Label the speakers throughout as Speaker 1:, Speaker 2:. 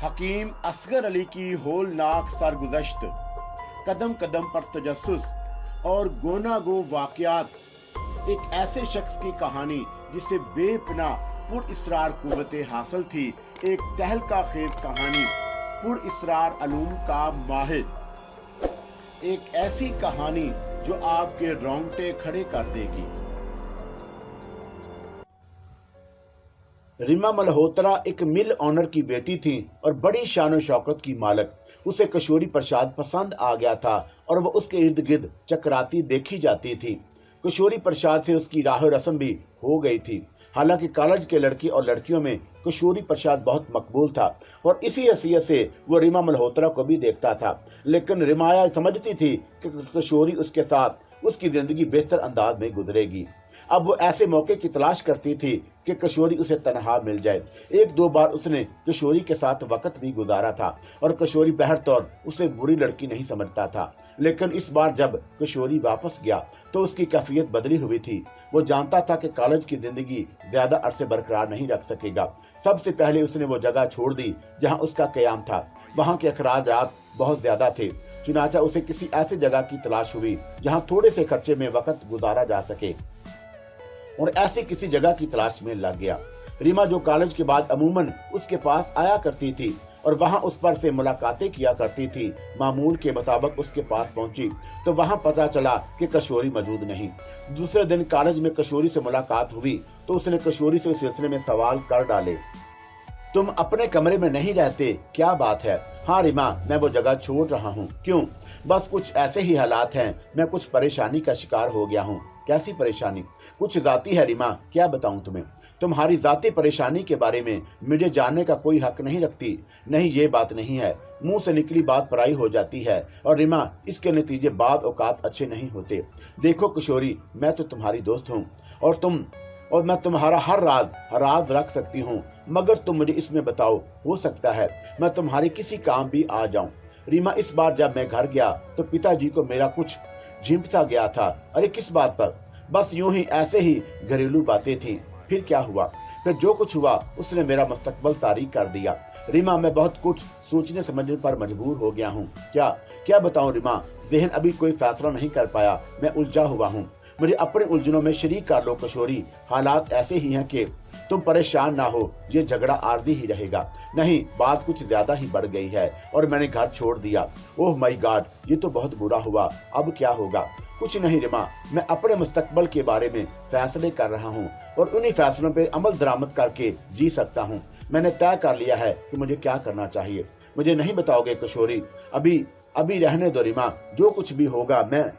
Speaker 1: हकीम असगर अली की होलनाक सरगुज़श्त, कदम कदम पर तजस्सुस और गोना गो वाक़यात। एक ऐसे शख्स की कहानी जिसे बेपनाह पुरइस्रार कुव्वतें हासिल थी। एक तहलका खेज कहानी, पुरइस्रार अलूम का माहिर। एक ऐसी कहानी जो आपके रोंगटे खड़े कर देगी। रीमा मल्होत्रा एक मिल ऑनर की बेटी थी और बड़ी शान शौकत की मालक। उसे किशोरी प्रसाद पसंद आ गया था और वह उसके इर्द गिर्द चकराती देखी जाती थी। किशोरी प्रसाद से उसकी राह रस्म भी हो गई थी। हालांकि कॉलेज के लड़के और लड़कियों में किशोरी प्रसाद बहुत मकबूल था और इसी हैसियत से वो रीमा मल्होत्रा को भी देखता था। लेकिन रिमाया समझती थी कि किशोरी उसके साथ उसकी जिंदगी बेहतर अंदाज में गुजरेगी। अब वो ऐसे मौके की तलाश करती थी कि किशोरी उसे तनहा मिल जाए। एक दो बार उसने किशोरी के साथ वक्त भी गुजारा था और किशोरी बहरतौर उसे बुरी लड़की नहीं समझता था। लेकिन इस बार जब किशोरी वापस गया तो उसकी कैफियत बदली हुई थी। वो जानता था कि कॉलेज की जिंदगी ज्यादा अरसे बरकरार नहीं रख सकेगा। सबसे पहले उसने वो जगह छोड़ दी जहाँ उसका कयाम था। वहाँ के अखराजात बहुत ज्यादा थे। चुनाचा उसे किसी ऐसी जगह की तलाश हुई जहाँ थोड़े से खर्चे में वक्त गुजारा जा सके और ऐसी किसी जगह की तलाश में लग गया। रीमा जो कॉलेज के बाद अमूमन उसके पास आया करती थी और वहां उस पर से मुलाकातें किया करती थी, मामूल के मुताबिक उसके पास पहुंची तो वहां पता चला कि किशोरी मौजूद नहीं। दूसरे दिन कॉलेज में किशोरी से मुलाकात हुई तो उसने किशोरी से इस सिलसिले में सवाल कर डाले। तुम अपने कमरे में नहीं रहते, क्या बात है? हाँ रीमा, मैं वो जगह छोड़ रहा हूँ। क्यों? बस कुछ ऐसे ही हालात हैं, मैं कुछ परेशानी का शिकार हो गया हूँ। कैसी परेशानी? कुछ जाती है रीमा, क्या बताऊं तुम्हें? तुम्हारी जाती परेशानी के बारे में मुझे जानने का कोई हक नहीं रखती। नहीं, ये बात नहीं है। मुंह से निकली बात पराई हो जाती है और रीमा इसके नतीजे बाद औकात अच्छे नहीं होते। देखो किशोरी, मैं तो तुम्हारी दोस्त हूँ और मैं तुम्हारा हर राज रख सकती हूँ, मगर तुम मुझे इसमें बताओ, हो सकता है मैं तुम्हारे किसी काम भी आ जाऊं। रीमा, इस बार जब मैं घर गया तो पिताजी को मेरा कुछ झिंपसा गया था। अरे किस बात पर? बस यूं ही, ऐसे ही घरेलू बातें थी। फिर क्या हुआ? फिर जो कुछ हुआ उसने मेरा मुस्तकबल तारीक कर दिया। रीमा, मैं बहुत कुछ सोचने समझने पर मजबूर हो गया हूँ। क्या क्या बताऊं रीमा, ज़हन अभी कोई फैसला नहीं कर पाया। मैं उलझा हुआ हूँ, मुझे अपने उलझनों में शरीक कर लो किशोरी। हालात ऐसे ही हैं कि तुम परेशान ना हो, ये झगड़ा आर्जी ही रहेगा। नहीं, बात कुछ ज्यादा ही बढ़ गई है और मैंने घर छोड़ दिया। ओह माय गॉड, ये तो बहुत बुरा हुआ। अब क्या होगा? कुछ नहीं रीमा, मैं अपने मुस्तकबल के बारे में फैसले कर रहा हूँ और उन्हीं फैसलों पे अमल दरामद करके जी सकता हूँ। मैंने तय कर लिया है कि मुझे क्या करना चाहिए। मुझे नहीं बताओगे किशोरी? अभी रहने दो रीमा, जो कुछ भी होगा मैं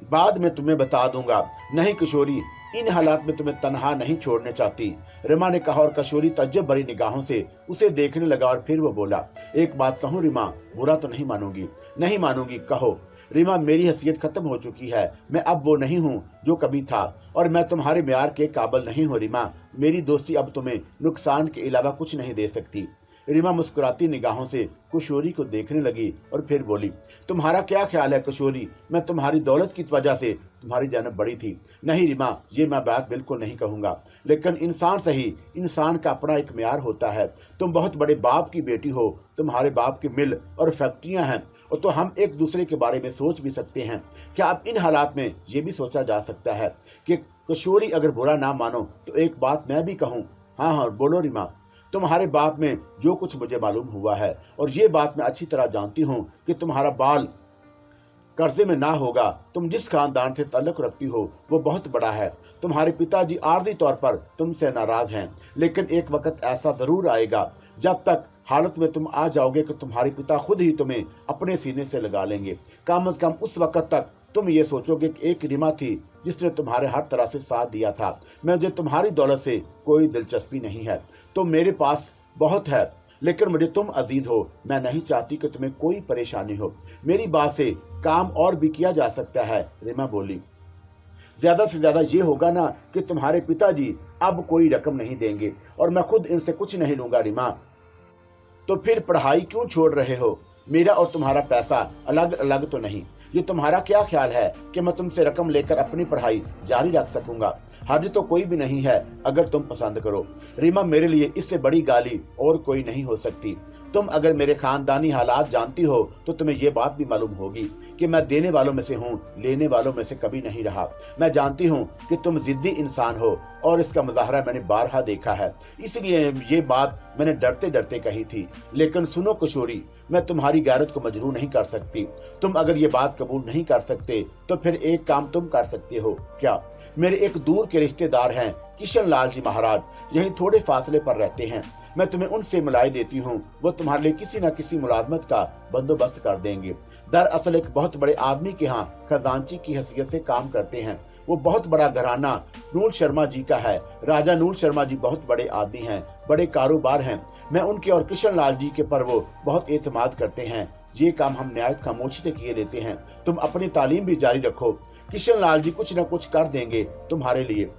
Speaker 1: बाद में तुम्हें बता दूंगा। नहीं किशोरी, इन हालात में तुम्हें तनहा नहीं छोड़ने चाहती, रीमा ने कहा और किशोरी तज्जब भरी निगाहों से उसे देखने लगा और फिर वो बोला, एक बात कहूँ रीमा, बुरा तो नहीं मानूंगी? नहीं मानूंगी, कहो। रीमा, मेरी हैसियत खत्म हो चुकी है। मैं अब वो नहीं हूँ जो कभी था और मैं तुम्हारे म्यार के काबिल नहीं हूँ रीमा। मेरी दोस्ती अब तुम्हें नुकसान के अलावा कुछ नहीं दे सकती। रीमा मुस्कुराती निगाहों से किशोरी को देखने लगी और फिर बोली, तुम्हारा क्या ख्याल है किशोरी? मैं तुम्हारी दौलत की वजह से तुम्हारी जानब बड़ी थी। नहीं रीमा, ये मैं बात बिल्कुल नहीं कहूँगा, लेकिन इंसान सही, इंसान का अपना एक म्यार होता है। तुम बहुत बड़े बाप की बेटी हो, तुम्हारे बाप की मिल और फैक्ट्रियाँ हैं और तो हम एक दूसरे के बारे में सोच भी सकते हैं। क्या अब इन हालात में ये भी सोचा जा सकता है कि किशोरी, अगर बुरा ना मानो तो एक बात मैं भी कहूँ? हाँ हाँ बोलो रीमा। तुम्हारे बाप में जो कुछ मुझे मालूम हुआ है, और ये बात मैं अच्छी तरह जानती हूँ कि तुम्हारा बाल कर्जे में ना होगा। तुम जिस खानदान से ताल्लुक रखती हो वो बहुत बड़ा है। तुम्हारे पिताजी आर्जी तौर पर तुमसे नाराज हैं, लेकिन एक वक्त ऐसा जरूर आएगा जब तक हालत में तुम आ जाओगे कि तुम्हारे पिता खुद ही तुम्हें अपने सीने से लगा लेंगे। कम से कम उस वक्त तक तुम ये सोचोगे कि एक रीमा थी जिसने तुम्हारे हर तरह से साथ दिया था। मुझे तुम्हारी दौलत से कोई दिलचस्पी नहीं है, तो मेरे पास बहुत है, लेकिन मुझे तुम अजीज हो। मैं नहीं चाहती कि तुम्हें कोई परेशानी हो। मेरी बात से काम और भी किया जा सकता है, रीमा बोली। ज्यादा से ज्यादा ये होगा ना कि तुम्हारे पिताजी अब कोई रकम नहीं देंगे और मैं खुद इनसे कुछ नहीं लूंगा रीमा। तो फिर पढ़ाई क्यों छोड़ रहे हो? मेरा और तुम्हारा पैसा अलग अलग तो नहीं। ये तुम्हारा क्या ख्याल है कि मैं तुमसे रकम लेकर अपनी पढ़ाई जारी रख सकूंगा? हर्ज तो कोई भी नहीं है अगर तुम पसंद करो। रीमा, मेरे लिए इससे बड़ी गाली और कोई नहीं हो सकती। तुम अगर मेरे खानदानी हालात जानती हो तो तुम्हें ये बात भी मालूम होगी कि मैं देने वालों में से हूँ, लेने वालों में से कभी नहीं रहा। मैं जानती हूँ कि तुम जिद्दी इंसान हो और इसका मुजाहरा मैंने बारहा देखा है, इसलिए ये बात मैंने डरते डरते कही थी। लेकिन सुनो किशोरी, मैं तुम्हारी गैरत को मजरूह नहीं कर सकती। तुम अगर ये बात कबूल नहीं कर सकते तो फिर एक काम तुम कर सकते हो। क्या? मेरे एक दूर के रिश्तेदार हैं किशन लाल जी महाराज, यहीं थोड़े फासले पर रहते हैं। मैं तुम्हें उनसे मिलाई देती हूँ, वो तुम्हारे लिए किसी न किसी मुलाजमत का बंदोबस्त कर देंगे। दरअसल एक बहुत बड़े आदमी के यहाँ खजांची की हैसियत से काम करते हैं। वो बहुत बड़ा घराना नूल शर्मा जी का है। राजा नूल शर्मा जी बहुत बड़े आदमी हैं, बड़े कारोबार हैं। मैं उनके और किशन लाल जी के पर वो बहुत एतमाद करते हैं। ये काम हम नहायत खामोशी से किए लेते हैं। तुम अपनी तालीम भी जारी रखो, किशन लाल जी कुछ न कुछ कर देंगे तुम्हारे लिए।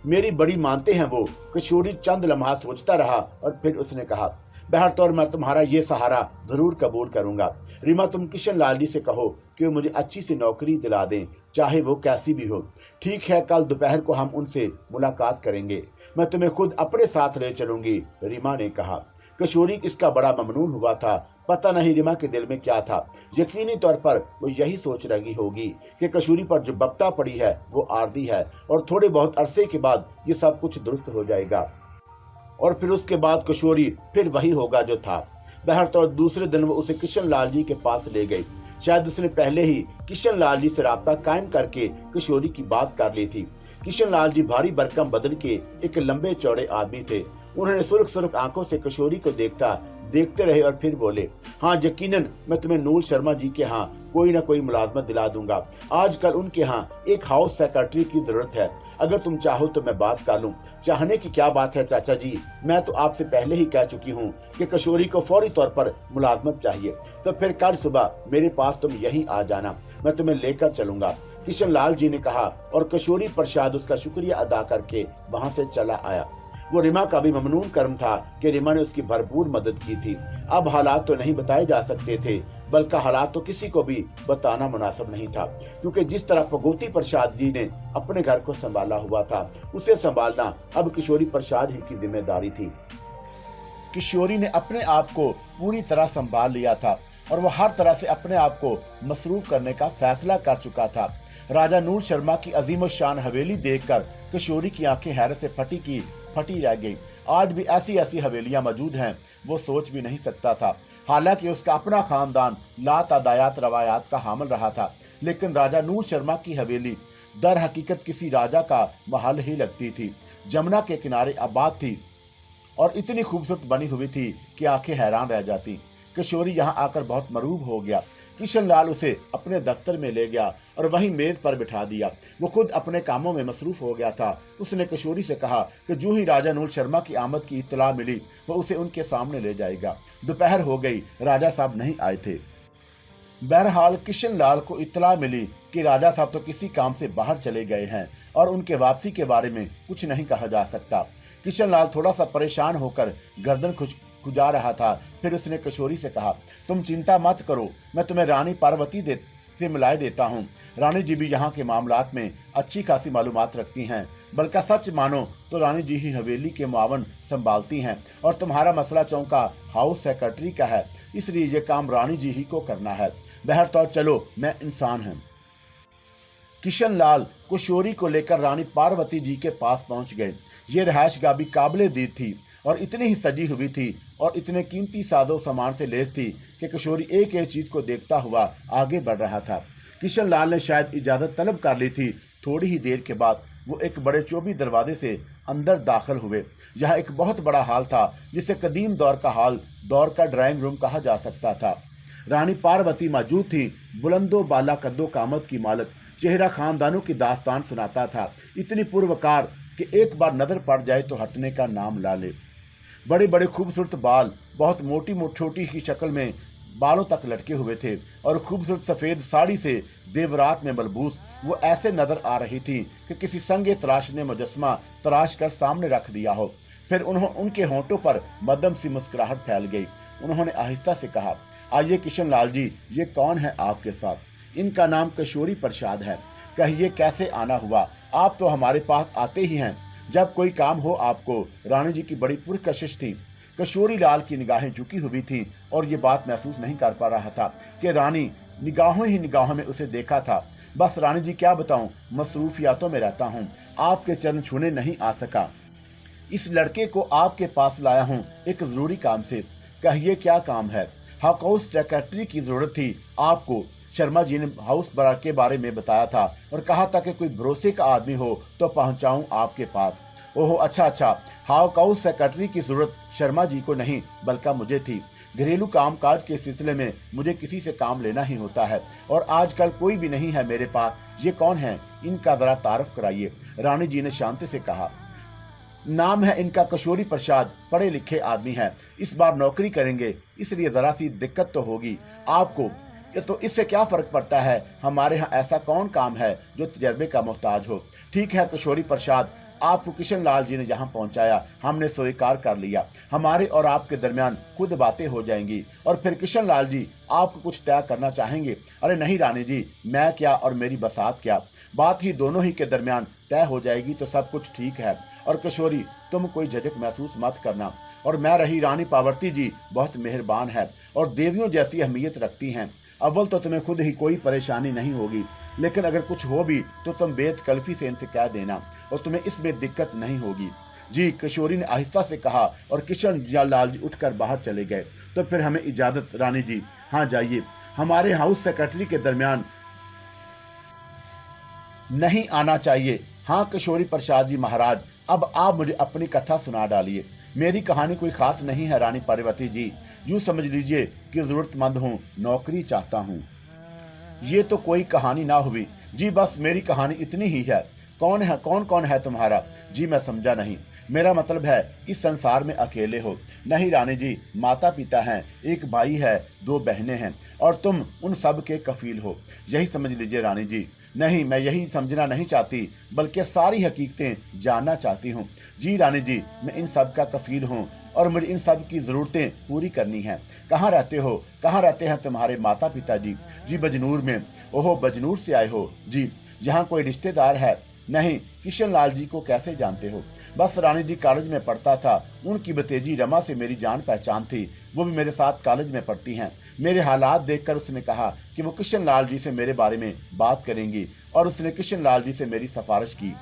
Speaker 1: मेरी बड़ी मानते हैं वो। किशोरी चंद लम्हा सोचता रहा और फिर उसने कहा, बहरतौर मैं तुम्हारा ये सहारा जरूर कबूल करूंगा। रीमा, तुम किशन लाल जी से कहो कि मुझे अच्छी सी नौकरी दिला दें, चाहे वो कैसी भी हो। ठीक है, कल दोपहर को हम उनसे मुलाकात करेंगे। मैं तुम्हें खुद अपने साथ ले चलूंगी, रीमा ने कहा। किशोरी इसका बड़ा ममनून हुआ था। पता नहीं रीमा के दिल में क्या था। यकीनी तौर पर वो यही सोच रही होगी कि किशोरी पर जो बप्ता पड़ी है वो आरदी है और थोड़े बहुत अरसे के बाद ये सब कुछ दुरुस्त हो जाएगा और फिर उसके बाद किशोरी फिर वही होगा जो था। बहरतौर दूसरे दिन वो उसे किशन लाल जी के पास ले गई। शायद उसने पहले ही किशन लाल जी से राब्ता कायम करके किशोरी की बात कर ली थी। किशन लाल जी भारी भरकम बदन के एक लंबे चौड़े आदमी थे। उन्होंने सुर्ख सुर्ख आंखों से किशोरी को देखते रहे और फिर बोले, हाँ यकीनन मैं तुम्हें नूल शर्मा जी के यहाँ कोई ना कोई मुलाजमत दिला दूंगा। आजकल उनके यहाँ एक हाउस सेक्रेटरी की जरूरत है। अगर तुम चाहो तो मैं बात कर लूं। चाहने की क्या बात है चाचा जी, मैं तो आपसे पहले ही कह चुकी हूँ कि किशोरी को फौरी तौर पर मुलाजमत चाहिए। तो फिर कल सुबह मेरे पास तुम यहीं आ जाना, मैं तुम्हें लेकर चलूंगा, किशन लाल जी ने कहा। और किशोरी प्रसाद उसका शुक्रिया अदा करके वहां से चला आया। वो रीमा का भी ममनून कर्म था कि रीमा ने उसकी भरपूर मदद की थी। अब हालात तो नहीं बताए जा सकते थे, बल्कि हालात तो किसी को भी बताना मुनासिब नहीं था, क्योंकि जिस तरह भगवती प्रसाद जी ने अपने घर को संभाला हुआ था, उसे संभालना अब किशोरी प्रसाद ही की जिम्मेदारी थी। किशोरी ने अपने आप को पूरी तरह संभाल लिया था और वह हर तरह से अपने आप को मसरूफ करने का फैसला कर चुका था। राजा नूर शर्मा की अजीम शान हवेली देखकर किशोरी की आंखें हैरत से फटी रह गई। आज भी ऐसी ऐसी हवेलियां मौजूद हैं वो सोच भी नहीं सकता था। हालांकि उसका अपना खानदान लातादायात रवायात का हामिल रहा था, लेकिन राजा नूर शर्मा की हवेली दर हकीकत किसी राजा का महल ही लगती थी। जमुना के किनारे आबाद थी और इतनी खूबसूरत बनी हुई थी कि आंखें हैरान रह जाती। किशोरी यहाँ आकर बहुत मरूब हो गया। किशन लाल उसे अपने दफ्तर में ले गया और वहीं मेज पर बिठा दिया। वो खुद अपने कामों में मसरूफ हो गया था। उसने किशोरी से कहा कि जो ही राजा नूर शर्मा की आमद की इत्तला मिली वो उसे उनके सामने ले जाएगा। दोपहर हो गई, राजा साहब नहीं आए थे। बहरहाल किशन लाल को इत्तला मिली कि राजा साहब तो किसी काम से बाहर चले गए हैं और उनके वापसी के बारे में कुछ नहीं कहा जा सकता। किशन लाल थोड़ा सा परेशान होकर गर्दन खुजा रहा था। फिर उसने किशोरी से कहा, तुम चिंता मत करो, मैं तुम्हें रानी पार्वती से मिलाए देता हूँ। रानी जी भी यहाँ के मामलात में अच्छी खासी मालूमात रखती हैं, बल्कि सच मानो तो रानी जी ही हवेली के मुआवन संभालती हैं और तुम्हारा मसला चौका हाउस सेक्रेटरी का है, इसलिए ये काम रानी जी ही को करना है। बहरतौर चलो, मैं इंसान हूँ। किशन लाल किशोरी को लेकर रानी पार्वती जी के पास पहुंच गए। ये रहायशगाह भी काबिले दीद थी और इतनी ही सजी हुई थी और इतने कीमती साजो सामान से लैस थी कि किशोरी एक एक चीज को देखता हुआ आगे बढ़ रहा था। किशन लाल ने शायद इजाजत तलब कर ली थी। थोड़ी ही देर के बाद वो एक बड़े चौबी दरवाजे से अंदर दाखिल हुए। यहाँ एक बहुत बड़ा हाल था जिसे कदीम दौर का ड्राइंग रूम कहा जा सकता था। रानी पार्वती मौजूद थी। बुलंदो बाला कद्दो कामत की मालक, चेहरा खानदानों की दास्तान सुनाता था, इतनी पूर्वकार कि एक बार नजर पड़ जाए तो हटने का नाम ला ले। बड़े बड़े खूबसूरत बाल बहुत छोटी ही शक्ल में बालों तक लटके हुए थे और खूबसूरत सफ़ेद साड़ी से जेवरात में मलबूस वो ऐसे नजर आ रही थी कि किसी संगे तराश ने मुजस्मा तराश कर सामने रख दिया हो। फिर उनके होंठों पर मध्यम सी मुस्कुराहट फैल गई। उन्होंने आहिस्ता से कहा, आइए किशन लाल जी, ये कौन है आपके साथ? इनका नाम किशोरी प्रसाद है। कहिए कैसे आना हुआ? आप तो हमारे पास आते ही हैं जब कोई काम हो आपको। रानी जी की बड़ी पुरकशिश थी। किशोरी लाल की निगाहें झुकी हुई थी और ये बात महसूस नहीं कर पा रहा था कि रानी निगाहों ही निगाहों में उसे देखा था। बस रानी जी क्या बताऊं, मसरूफियातों में रहता हूं, आपके चरण छूने नहीं आ सका। इस लड़के को आपके पास लाया हूं एक जरूरी काम से। कहिए क्या काम है? हाउस सेक्रेटरी की जरूरत थी आपको। शर्मा जी ने हाउस बरा के बारे में बताया था और कहा था कि कोई भरोसे का आदमी हो तो पहुंचाऊं आपके पास। ओहो अच्छा, हाउस सेक्रेटरी की जरूरत शर्मा जी को नहीं बल्कि मुझे थी। घरेलू कामकाज के सिलसिले में मुझे किसी से काम लेना ही होता है और आजकल कोई भी नहीं है मेरे पास। ये कौन है? इनका जरा तारफ कराइए। रानी जी ने शांति से कहा। नाम है इनका किशोरी प्रसाद, पढ़े लिखे आदमी हैं, इस बार नौकरी करेंगे, इसलिए जरा सी दिक्कत तो होगी आपको। ये तो इससे क्या फर्क पड़ता है? हमारे यहाँ ऐसा कौन काम है जो तजर्बे का मोहताज हो। ठीक है किशोरी प्रसाद, आपको किशन लाल जी ने यहाँ पहुँचाया, हमने स्वीकार कर लिया। हमारे और आपके दरमियान खुद बातें हो जाएंगी और फिर किशन लाल जी आपको कुछ तय करना चाहेंगे। अरे नहीं रानी जी, मैं क्या और मेरी बसात क्या, बात ही दोनों ही के दरमियान तय हो जाएगी तो सब कुछ ठीक है। और किशोरी तुम कोई झिझक महसूस मत करना। और मैं रही रानी पार्वती जी बहुत मेहरबान है और देवियों जैसी अहमियत रखती हैं। अव्वल तो तुम्हें खुद ही कोई परेशानी नहीं होगी, लेकिन अगर कुछ हो भी तो तुम बेतकल्फी से इनसे कह देना और तुम्हें इसमें दिक्कत नहीं होगी। जी, किशोरी ने आहिस्ता से कहा और किशन लाल जी उठकर बाहर चले गए। तो फिर हमें इजाजत रानी जी। हाँ जाइए, हमारे हाउस सेक्रेटरी के दरमियान नहीं आना चाहिए। हाँ किशोरी प्रसाद जी महाराज, अब आप मुझे अपनी कथा सुना डालिए। मेरी कहानी कोई खास नहीं है रानी पार्वती जी, यूं समझ लीजिए कि जरूरतमंद हूँ, नौकरी चाहता हूँ। ये तो कोई कहानी ना हुई जी, बस मेरी कहानी इतनी ही है। कौन है, कौन कौन है तुम्हारा? जी मैं समझा नहीं। मेरा मतलब है इस संसार में अकेले हो? नहीं रानी जी, माता पिता हैं, एक भाई है, 2 बहनें हैं और तुम उन सब के कफील हो, यही समझ लीजिए रानी जी। नहीं, मैं यही समझना नहीं चाहती बल्कि सारी हकीकतें जानना चाहती हूँ। जी रानी जी, मैं इन सब का कफील हूँ और मुझे इन सब की ज़रूरतें पूरी करनी हैं। कहाँ रहते हो? कहाँ रहते हैं तुम्हारे माता पिता जी? जी बजनूर में। ओहो, बजनूर से आए हो? जी। यहाँ कोई रिश्तेदार है? नहीं। किशन लाल जी को कैसे जानते हो? बस रानी जी कॉलेज में पढ़ता था, उनकी भतीजी रमा से मेरी जान पहचान थी, वो भी मेरे साथ कॉलेज में पढ़ती हैं। मेरे हालात देखकर उसने कहा कि वो किशन लाल जी से मेरे बारे में बात करेंगी और उसने किशन लाल जी से मेरी सिफारिश की।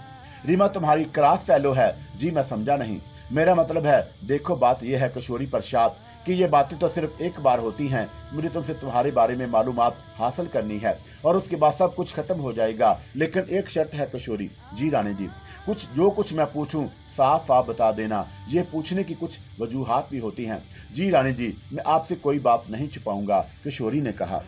Speaker 1: रीमा तुम्हारी क्लास फेलो है? जी मैं समझा नहीं। मेरा मतलब है, देखो बात यह है किशोरी प्रसाद कि ये बातें तो सिर्फ एक बार होती हैं। मुझे तुमसे तुम्हारे बारे में मालूमात हासिल करनी है और उसके बाद सब कुछ खत्म हो जाएगा, लेकिन एक शर्त है किशोरी। जी रानी जी। जो कुछ मैं पूछूं साफ साफ बता देना, ये पूछने की कुछ वजूहात भी होती हैं। जी रानी जी, मैं आपसे कोई बात नहीं छुपाऊंगा, किशोरी ने कहा।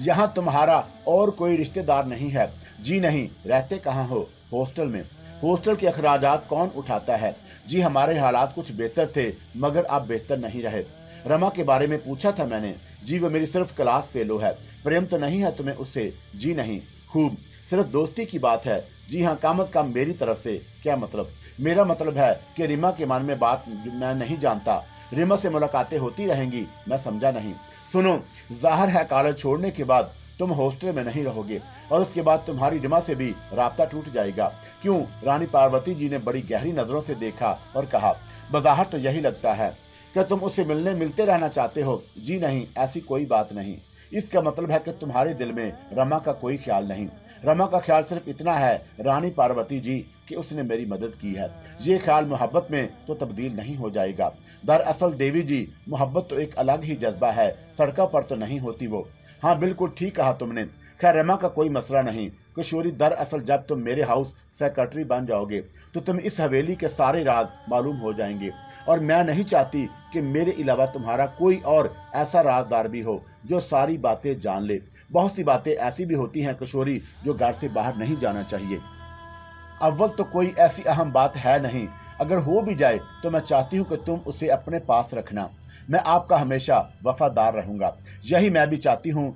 Speaker 1: यहाँ तुम्हारा और कोई रिश्तेदार नहीं है? जी नहीं। रहते कहाँ हो? हॉस्टल में। हॉस्टल के अखराजात कौन उठाता है? जी हमारे हालात कुछ बेहतर थे मगर अब बेहतर नहीं रहे। रमा के बारे में पूछा था मैंने। जी वो मेरी सिर्फ क्लास फेलो है। प्रेम तो नहीं है तुम्हें उससे? जी नहीं। खूब, सिर्फ दोस्ती की बात है? जी हाँ, कम अज कम मेरी तरफ से। क्या मतलब? मेरा मतलब है कि रीमा के मन में बात मैं नहीं जानता। रीमा से मुलाकातें होती रहेंगी? मैं समझा नहीं। सुनो, जाहिर है कॉलेज छोड़ने के बाद तुम हॉस्टल में नहीं रहोगे और उसके बाद तुम्हारी रीमा से भी राब्ता टूट जाएगा। क्यों? रानी पार्वती जी ने बड़ी गहरी नजरों से देखा और कहा, बज़ाहिर तो यही लगता है। क्या तुम उससे मिलते रहना चाहते हो? जी नहीं, ऐसी कोई बात नहीं। इसका मतलब है कि तुम्हारे दिल में रमा का कोई ख्याल नहीं। रमा का ख्याल सिर्फ इतना है रानी पार्वती जी कि उसने मेरी मदद की है। ये ख्याल मोहब्बत में तो तब्दील नहीं हो जाएगा। दरअसल देवी जी, मोहब्बत तो एक अलग ही जज्बा है, सड़कों पर तो नहीं होती वो। हाँ बिल्कुल ठीक कहा तुमने। खैर रमा का कोई मसला नहीं। किशोरी, दरअसल जब तुम मेरे हाउस सेक्रेटरी बन जाओगे तो तुम इस हवेली के सारे राज मालूम हो जाएंगे और मैं नहीं चाहती कि मेरे अलावा तुम्हारा कोई और ऐसा राजदार भी हो जो सारी बातें जान ले। बहुत सी बातें ऐसी भी होती हैं किशोरी जो घर से बाहर नहीं जाना चाहिए। अव्वल तो कोई ऐसी अहम बात है नहीं, अगर हो भी जाए तो मैं चाहती हूँ कि तुम उसे अपने पास रखना। मैं आपका हमेशा वफादार रहूंगा। यही मैं भी चाहती हूँ।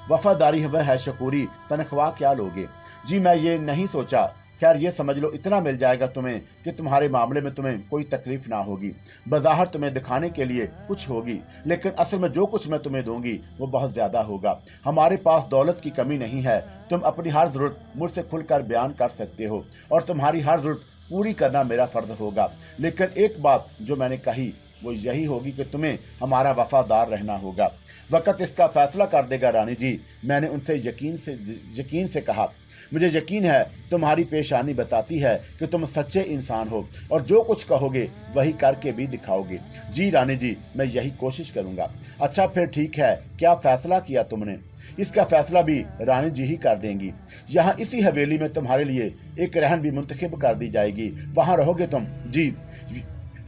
Speaker 1: वफादारी वह है शकूरी, तनख्वाह क्या लोगे? जी मैं ये नहीं सोचा खैर ये समझ लो, इतना मिल जाएगा तुम्हें कि तुम्हारे मामले में तुम्हें कोई तकलीफ ना होगी। बाजार तुम्हें दिखाने के लिए कुछ होगी, लेकिन असल में जो कुछ मैं तुम्हें दूंगी वो बहुत ज्यादा होगा। हमारे पास दौलत की कमी नहीं है, तुम अपनी हर जरूरत मुझसे खुलकर बयान कर सकते हो और तुम्हारी हर जरूरत पूरी करना मेरा फर्ज होगा। लेकिन एक बात जो मैंने कही वो यही होगी कि तुम्हें हमारा वफादार रहना होगा। वक्त इसका फैसला कर देगा रानी जी, मैंने उनसे यकीन से कहा। मुझे यकीन है तुम्हारी पेशानी बताती है कि तुम सच्चे इंसान हो और जो कुछ कहोगे वही करके भी दिखाओगे। जी रानी जी, मैं यही कोशिश करूंगा। अच्छा फिर ठीक है, क्या फैसला किया तुमने? इसका फैसला भी रानी जी ही कर देंगी। यहाँ इसी हवेली में तुम्हारे लिए एक रहन भी मुंतखब कर दी जाएगी, वहां रहोगे तुम। जी,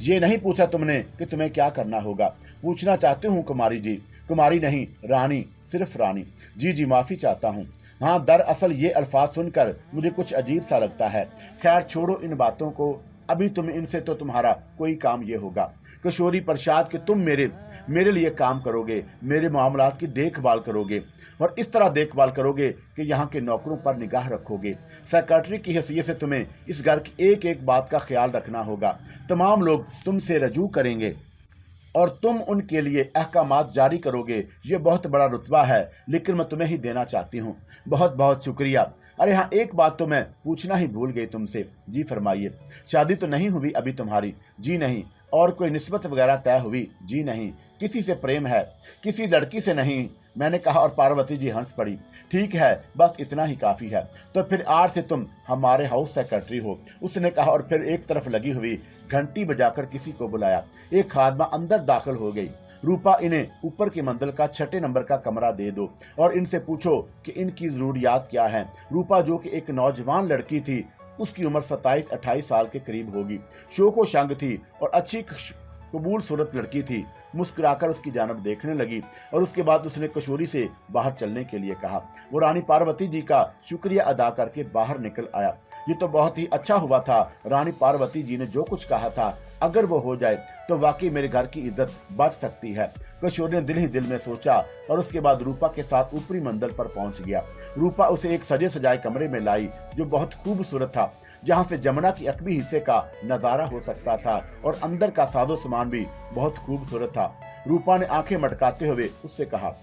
Speaker 1: ये नहीं पूछा तुमने कि तुम्हें क्या करना होगा। पूछना चाहती हूँ कुमारी जी। कुमारी नहीं, रानी, सिर्फ रानी। जी जी, माफी चाहता हूँ। हाँ, दरअसल ये अल्फाज सुनकर मुझे कुछ अजीब सा लगता है। खैर छोड़ो इन बातों को, अभी तुम इनसे तो तुम्हारा कोई काम ये होगा किशोरी प्रसाद कि तुम मेरे लिए काम करोगे, मेरे मामलात की देखभाल करोगे और इस तरह देखभाल करोगे कि यहाँ के नौकरों पर निगाह रखोगे। सेक्रेटरी की हैसियत से तुम्हें इस घर की एक एक बात का ख्याल रखना होगा। तमाम लोग तुमसे रजू करेंगे और तुम उनके लिए अहकामात जारी करोगे। ये बहुत बड़ा रुतबा है, लेकिन मैं तुम्हें ही देना चाहती हूँ। बहुत बहुत शुक्रिया। अरे हाँ, एक बात तो मैं पूछना ही भूल गई तुमसे। जी फरमाइए। शादी तो नहीं हुई अभी तुम्हारी? जी नहीं। और कोई निस्बत वगैरह तय हुई? जी नहीं। किसी से प्रेम है? किसी लड़की से नहीं, मैंने कहा और पार्वती जी हंस पड़ी। ठीक है, बस इतना ही काफी है। तो फिर आज से तुम हमारे हाउस सेक्रेटरी हो, उसने कहा और फिर एक तरफ लगी हुई घंटी बजाकर किसी को बुलाया। एक खादमा अंदर दाखिल हो गई। रूपा, इन्हें ऊपर की मंजिल का 6 नंबर का कमरा दे दो और इनसे पूछो कि इनकी जरूरियात क्या है। रूपा जो कि एक नौजवान लड़की थी, उसकी उम्र 27-28 साल के करीब होगी, शोको शंग थी और अच्छी कबूल सूरत लड़की थी। मुस्कुराकर उसकी जानब देखने लगी और उसके बाद उसने किशोरी से बाहर चलने के लिए कहा। वो रानी पार्वती जी का शुक्रिया अदा करके बाहर निकल आया। ये तो बहुत ही अच्छा हुआ था, रानी पार्वती जी ने जो कुछ कहा था अगर वो हो जाए तो वाकई मेरे घर की इज्जत बढ़ सकती है। किशोरी ने दिल ही दिल में सोचा और उसके बाद रूपा के साथ ऊपरी मंजिल पर पहुंच गया। रूपा उसे एक सजे सजाए कमरे में लाई जो बहुत खूबसूरत था, जहां से जमुना की अकबी हिस्से का नजारा हो सकता था और अंदर का साजो सामान भी बहुत खूबसूरत था। रूपा ने आंखें मटकाते हुए उससे कहा,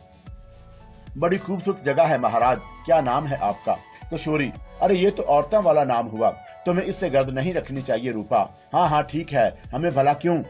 Speaker 1: बड़ी खूबसूरत जगह है महाराज, क्या नाम है आपका? किशोरी, अरे ये तो औरतों वाला नाम हुआ, तुम्हें इससे गर्द नहीं रखनी चाहिए रूपा। हाँ हाँ ठीक है, हमें भला क्यों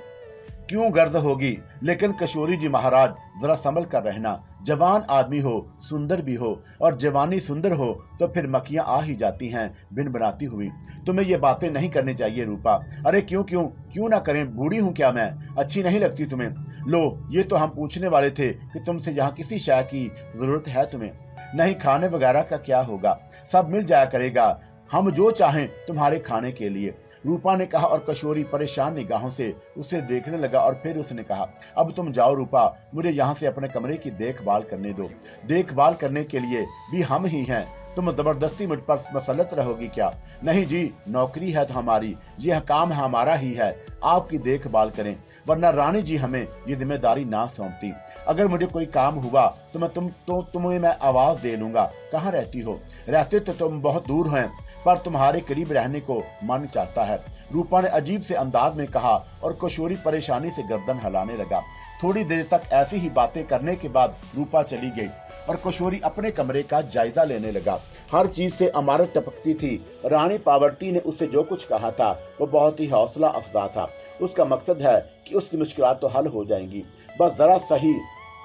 Speaker 1: गर्द होगी? लेकिन किशोरी जी महाराज, जरा संभल कर रहना। जवान आदमी हो, सुंदर भी हो और जवानी सुंदर हो तो फिर मक्खियां आ ही जाती हैं बिन बनाती हुई। तुम्हें ये बातें नहीं करनी चाहिए रूपा। अरे क्यों ना करें, बूढ़ी हूं क्या मैं? अच्छी नहीं लगती तुम्हें? लो, ये तो हम पूछने वाले थे कि तुमसे यहाँ किसी शय की जरूरत है तुम्हें? नहीं, खाने वगैरह का क्या होगा, सब मिल जाया करेगा, हम जो चाहें तुम्हारे खाने के लिए। रूपा ने कहा और किशोरी परेशान निगाहों से उसे देखने लगा और फिर उसने कहा, अब तुम जाओ रूपा, मुझे यहाँ से अपने कमरे की देखभाल करने दो। देखभाल करने के लिए भी हम ही हैं, तुम जबरदस्ती मुझ पर मसलत रहोगी क्या? नहीं जी, नौकरी है तो हमारी, यह काम हमारा ही है, आपकी देखभाल करें, वरना रानी जी हमें ये जिम्मेदारी ना सौंपती। अगर मुझे कोई काम हुआ तो तुम्हें मैं आवाज दे लूंगा। कहाँ रहती हो? रहते तो तुम बहुत दूर हैं, पर तुम्हारे करीब रहने को मन चाहता है, रूपा ने अजीब से अंदाज में कहा और किशोरी परेशानी से गर्दन हिलाने लगा। थोड़ी देर तक ऐसी ही बातें करने के बाद रूपा चली गई और किशोरी अपने कमरे का जायजा लेने लगा। हर चीज से अमारत टपकती थी। रानी पार्वती ने उससे जो कुछ कहा था वो बहुत ही हौसला अफजा था। उसका मकसद है कि उसकी मुश्किलात तो हल हो जाएंगी, बस जरा सही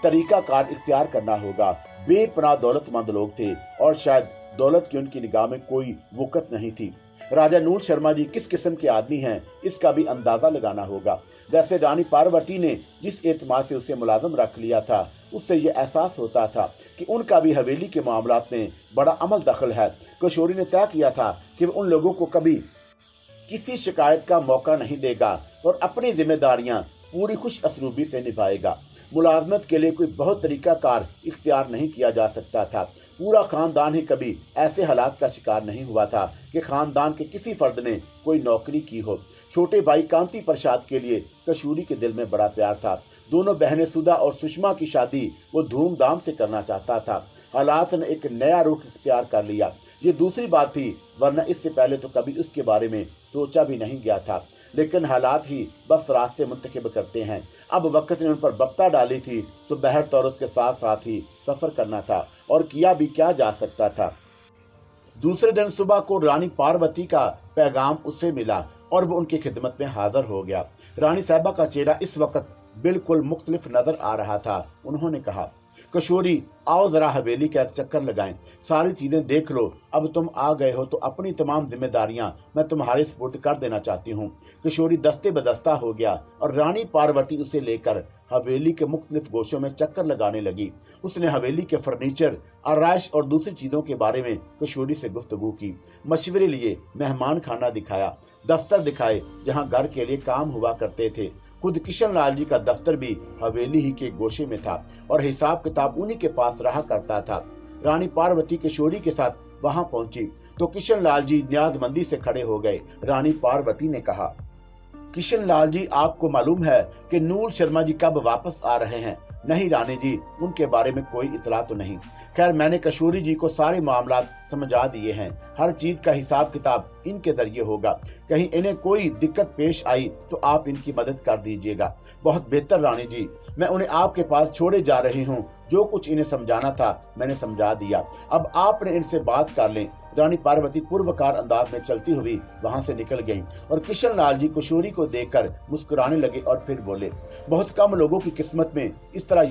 Speaker 1: तरीका कार इख्तियार करना होगा। बेपनाह दौलतमंद लोग थे और शायद दौलत की उनकी निगाह में कोई वक़्त नहीं थी। राजा नूर शर्मा जी किस किस्म के आदमी हैं, इसका भी अंदाजा लगाना होगा। जैसे रानी पार्वती ने जिस एतमाद से उसे मुलाजम रख लिया था, उससे यह एहसास होता था कि उनका भी हवेली के मामलात में बड़ा अमल दखल है। किशोरी ने तय किया था कि वह उन लोगों को कभी किसी शिकायत का मौका नहीं देगा और अपनी जिम्मेदारियां पूरी खुश असलूबी से निभाएगा। मुलाजमत के लिए कोई बहुत तरीकाकार इख्तियार नहीं किया जा सकता था। पूरा खानदान ही कभी ऐसे हालात का शिकार नहीं हुआ था कि खानदान के किसी फर्द ने कोई नौकरी की हो। छोटे भाई कांति प्रसाद के लिए कसूरी के दिल में बड़ा प्यार था। दोनों बहनें सुधा और सुषमा की शादी वो धूमधाम से करना चाहता था। हालात ने एक नया रुख इख्तियार कर लिया। ये दूसरी बात थी, वरना इससे पहले तो कभी उसके बारे में सोचा भी नहीं गया था। लेकिन हालात ही बस रास्ते मुंतखब करते हैं। अब वक्त ने उन पर बख्ता डाली थी तो बहरत और उसके साथ साथ ही सफ़र करना था, और किया भी क्या जा सकता था। दूसरे दिन सुबह को रानी पार्वती का पैगाम उससे मिला और वो उनकी खिदमत में हाजिर हो गया। रानी साहिबा का चेहरा इस वक्त बिल्कुल मुख्तलिफ नजर आ रहा था। उन्होंने कहा, कशोरी, आओ जरा हवेली का एक चक्कर लगाएं, सारी चीजें देख लो। अब तुम आ गए हो तो अपनी तमाम जिम्मेदारियां मैं तुम्हारे सुपुर्द कर देना चाहती हूँ। कशोरी दस्ते बदस्ता हो गया और रानी पार्वती उसे लेकर हवेली के मुख्तलिफ गोशों में चक्कर लगाने लगी। उसने हवेली के फर्नीचर, आराइश और दूसरी चीज़ों के बारे में कशोरी से गुफ्तगू की, मशवरे लिए, मेहमान खाना दिखाया, दफ्तर दिखाए जहाँ घर के लिए काम हुआ करते थे। खुद किशन लाल जी का दफ्तर भी हवेली ही के गोशे में था और हिसाब किताब उन्हीं के पास रहा करता था। रानी पार्वती किशोरी के साथ वहां पहुंची तो किशन लाल जी न्याजमंदी से खड़े हो गए। रानी पार्वती ने कहा, किशन लाल जी, आपको मालूम है कि नूर शर्मा जी कब वापस आ रहे हैं? नहीं रानी जी, उनके बारे में कोई इतला तो नहीं। खैर, मैंने कशोरी जी को सारे मामलात समझा दिए हैं। हर चीज का हिसाब किताब इनके जरिए होगा। कहीं इन्हें कोई दिक्कत पेश आई तो आप इनकी मदद कर दीजिएगा। बहुत बेहतर रानी जी, मैं उन्हें आपके पास छोड़े जा रही हूँ। जो कुछ इन्हें समझाना था मैंने समझा दिया, अब आपने इनसे बात कर लें। रानी पार्वती पूर्वकार अंदाज में चलती हुई वहां से निकल गई और किशन लाल जी किशोरी को देखकर मुस्कुराने लगे और फिर बोले, बहुत कम लोगों की किस्मत में इस तरह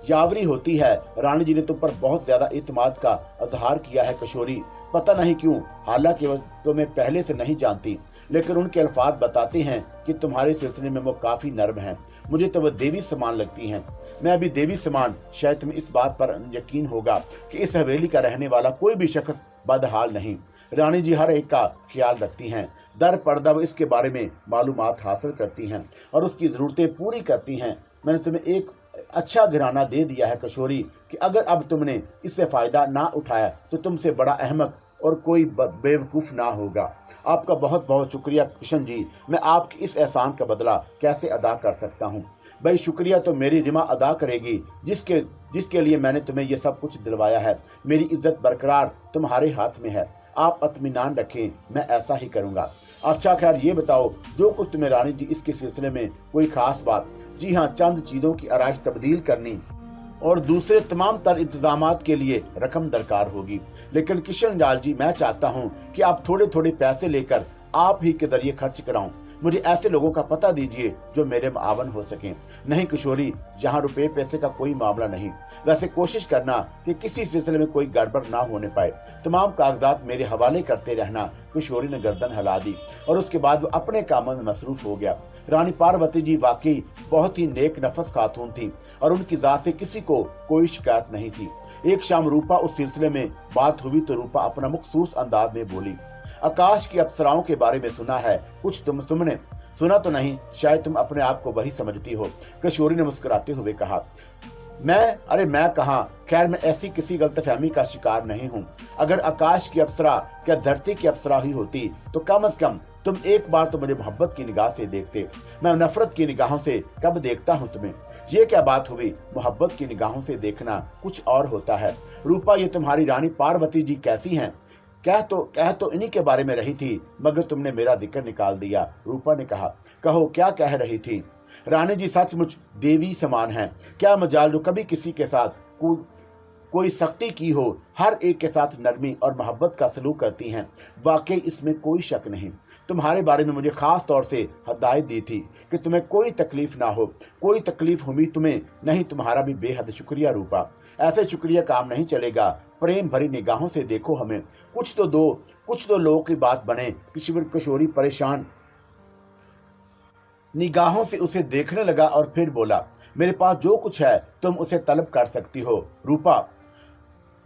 Speaker 1: यावरी होती है। रानी जी ने तुम पर बहुत ज्यादा इत्मीनान का इजहार किया है कशोरी, पता नहीं क्यों। हालांकि वह तुम्हें पहले से नहीं जानती, लेकिन उनके अल्फाज बताते हैं कि तुम्हारे सिलसिले में वो काफी नर्म हैं। मुझे तो वह देवी समान लगती हैं। मैं अभी देवी समान, शायद तुम्हें इस बात पर यकीन होगा कि इस हवेली का रहने वाला कोई भी शख्स बदहाल नहीं। रानी जी हर एक का ख्याल रखती हैं, दर पर्दा वो इसके बारे में मालूमात हासिल करती हैं और उसकी ज़रूरतें पूरी करती हैं। मैंने तुम्हें एक अच्छा घराना दे दिया है कशोरी कि अगर अब तुमने इससे फ़ायदा ना उठाया तो तुमसे बड़ा अहमक और कोई बेवकूफ़ ना होगा। आपका बहुत बहुत शुक्रिया किशन जी। मैं आपके इस एहसान का बदला कैसे अदा कर सकता हूँ? भाई, शुक्रिया तो मेरी रिमा अदा करेगी जिसके लिए मैंने तुम्हें ये सब कुछ दिलवाया है। मेरी इज्जत बरकरार तुम्हारे हाथ में है। आप इत्मीनान रखें, मैं ऐसा ही करूँगा। अच्छा, खैर ये बताओ, जो कुछ तुम्हें रानी जी इसके सिलसिले में कोई खास बात? जी हाँ, चंद चीज़ों की आराइश तब्दील करनी और दूसरे तमाम तर इंतजामात के लिए रकम दरकार होगी। लेकिन किशन लाल जी, मैं चाहता हूँ कि आप थोड़े थोड़े पैसे लेकर आप ही के जरिए खर्च कराऊं। मुझे ऐसे लोगों का पता दीजिए जो मेरे मावन हो सकें। नहीं किशोरी, यहाँ रुपए पैसे का कोई मामला नहीं। वैसे कोशिश करना कि किसी सिलसिले में कोई गड़बड़ ना होने पाए। तमाम कागजात मेरे हवाले करते रहना। किशोरी ने गर्दन हिला दी और उसके बाद वो अपने कामों में मसरूफ हो गया। रानी पार्वती जी वाकई बहुत ही नेक नफस खातून थी और उनकी जात से किसी को कोई शिकायत नहीं थी। एक शाम रूपा उस सिलसिले में बात हुई तो रूपा अपना मखसूस अंदाज में बोली, आकाश की अप्सराओं के बारे में सुना है कुछ? तुमने सुना तो नहीं, शायद तुम अपने आप को वही समझती हो। किशोरी ने मुस्कुराते हुए कहा, मैं कहाँ? खैर, मैं ऐसी किसी गलतफहमी का शिकार नहीं हूँ। अगर आकाश की अप्सरा क्या धरती की अप्सरा ही होती तो कम से कम तुम एक बार तो मुझे मोहब्बत की निगाह से देखते। मैं नफरत की निगाहों से कब देखता हूँ तुम्हें? ये क्या बात हुई? मोहब्बत की निगाहों से देखना कुछ और होता है। रूपा, ये तुम्हारी रानी पार्वती जी कैसी हैं? कह तो इन्हीं के बारे में रही थी, मगर तुमने मेरा जिक्र निकाल दिया। रूपा ने कहा, कहो क्या कह रही थी? रानी जी सचमुच देवी समान हैं। क्या मजाल जो कभी किसी के साथ कोई सख्ती की हो, हर एक के साथ नरमी और मोहब्बत का सलूक करती हैं। वाकई इसमें कोई शक नहीं। तुम्हारे बारे में मुझे खास तौर से हदायत दी थी कि तुम्हें कोई तकलीफ ना हो। कोई तकलीफ हुई तुम्हें नहीं? तुम्हारा भी बेहद शुक्रिया रूपा। ऐसे शुक्रिया काम नहीं चलेगा। प्रेम भरी निगाहों से देखो हमें। कुछ तो लोगों की बात बने। किशोरी परेशान निगाहों से उसे देखने लगा और फिर बोला, मेरे पास जो कुछ है तुम उसे तलब कर सकती हो रूपा।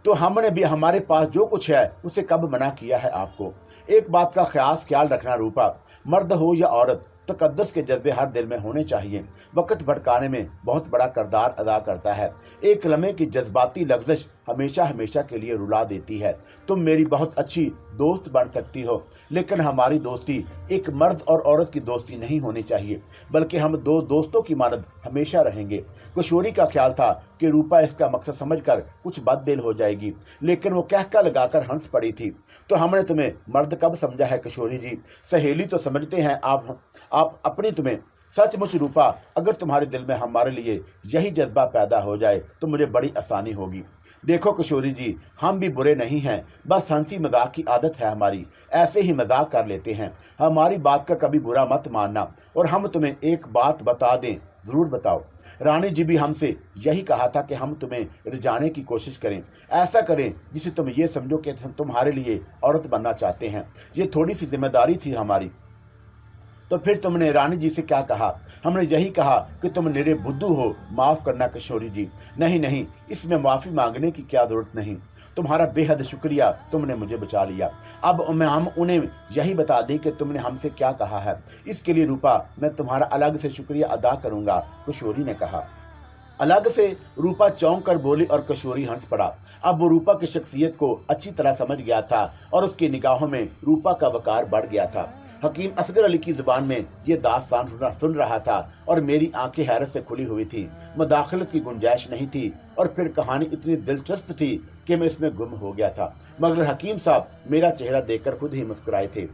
Speaker 1: तो हमने भी हमारे पास जो कुछ है उसे कब मना किया है आपको? एक बात का ख्याल रखना रूपा, मर्द हो या औरत, तकद्दुस के जज्बे हर दिल में होने चाहिए। वक्त भटकाने में बहुत बड़ा किरदार अदा करता है। एक लम्हे की जज्बाती लफ्ज़श हमेशा हमेशा के लिए रुला देती है। तुम मेरी बहुत अच्छी दोस्त बन सकती हो, लेकिन हमारी दोस्ती एक मर्द और औरत की दोस्ती नहीं होनी चाहिए, बल्कि हम दो दोस्तों की मानद हमेशा रहेंगे। किशोरी का ख्याल था कि रूपा इसका मकसद समझकर कुछ बददिल हो जाएगी, लेकिन वो कहका लगाकर हंस पड़ी थी। तो हमने तुम्हें मर्द कब समझा है किशोरी जी? सहेली तो समझते हैं आप अपनी तुम्हें। सचमुच रूपा, अगर तुम्हारे दिल में हमारे लिए यही जज्बा पैदा हो जाए तो मुझे बड़ी आसानी होगी। देखो किशोरी जी, हम भी बुरे नहीं हैं, बस हंसी मजाक की आदत है हमारी, ऐसे ही मजाक कर लेते हैं। हमारी बात का कभी बुरा मत मानना। और हम तुम्हें एक बात बता दें, ज़रूर बताओ। रानी जी भी हमसे यही कहा था कि हम तुम्हें रिझाने की कोशिश करें, ऐसा करें जिसे तुम ये समझो कि तुम्हारे लिए औरत बनना चाहते हैं। ये थोड़ी सी जिम्मेदारी थी हमारी। तो फिर तुमने रानी जी से क्या कहा? हमने यही कहा कि तुम निरे बुद्धू हो, माफ़ करना किशोरी जी। नहीं नहीं, इसमें माफ़ी मांगने की क्या ज़रूरत नहीं। तुम्हारा बेहद शुक्रिया, तुमने मुझे बचा लिया। अब हम उन्हें यही बता दें कि तुमने हमसे क्या कहा है। इसके लिए रूपा, मैं तुम्हारा अलग से शुक्रिया अदा करूँगा, किशोरी ने कहा। अलग से? रूपा चौंक कर बोली और किशोरी हंस पड़ा। अब वो रूपा की शख्सियत को अच्छी तरह समझ गया था और उसकी निगाहों में रूपा का वकार बढ़ गया था। हकीम असगर अली की जुबान में ये दास्तान सुन रहा था और मेरी आंखें हैरत से खुली हुई थी। मुदाखलत की गुंजाइश नहीं थी और फिर कहानी इतनी दिलचस्प थी कि मैं इसमें गुम हो गया था। मगर हकीम साहब मेरा चेहरा देखकर खुद ही मुस्कुराए थे।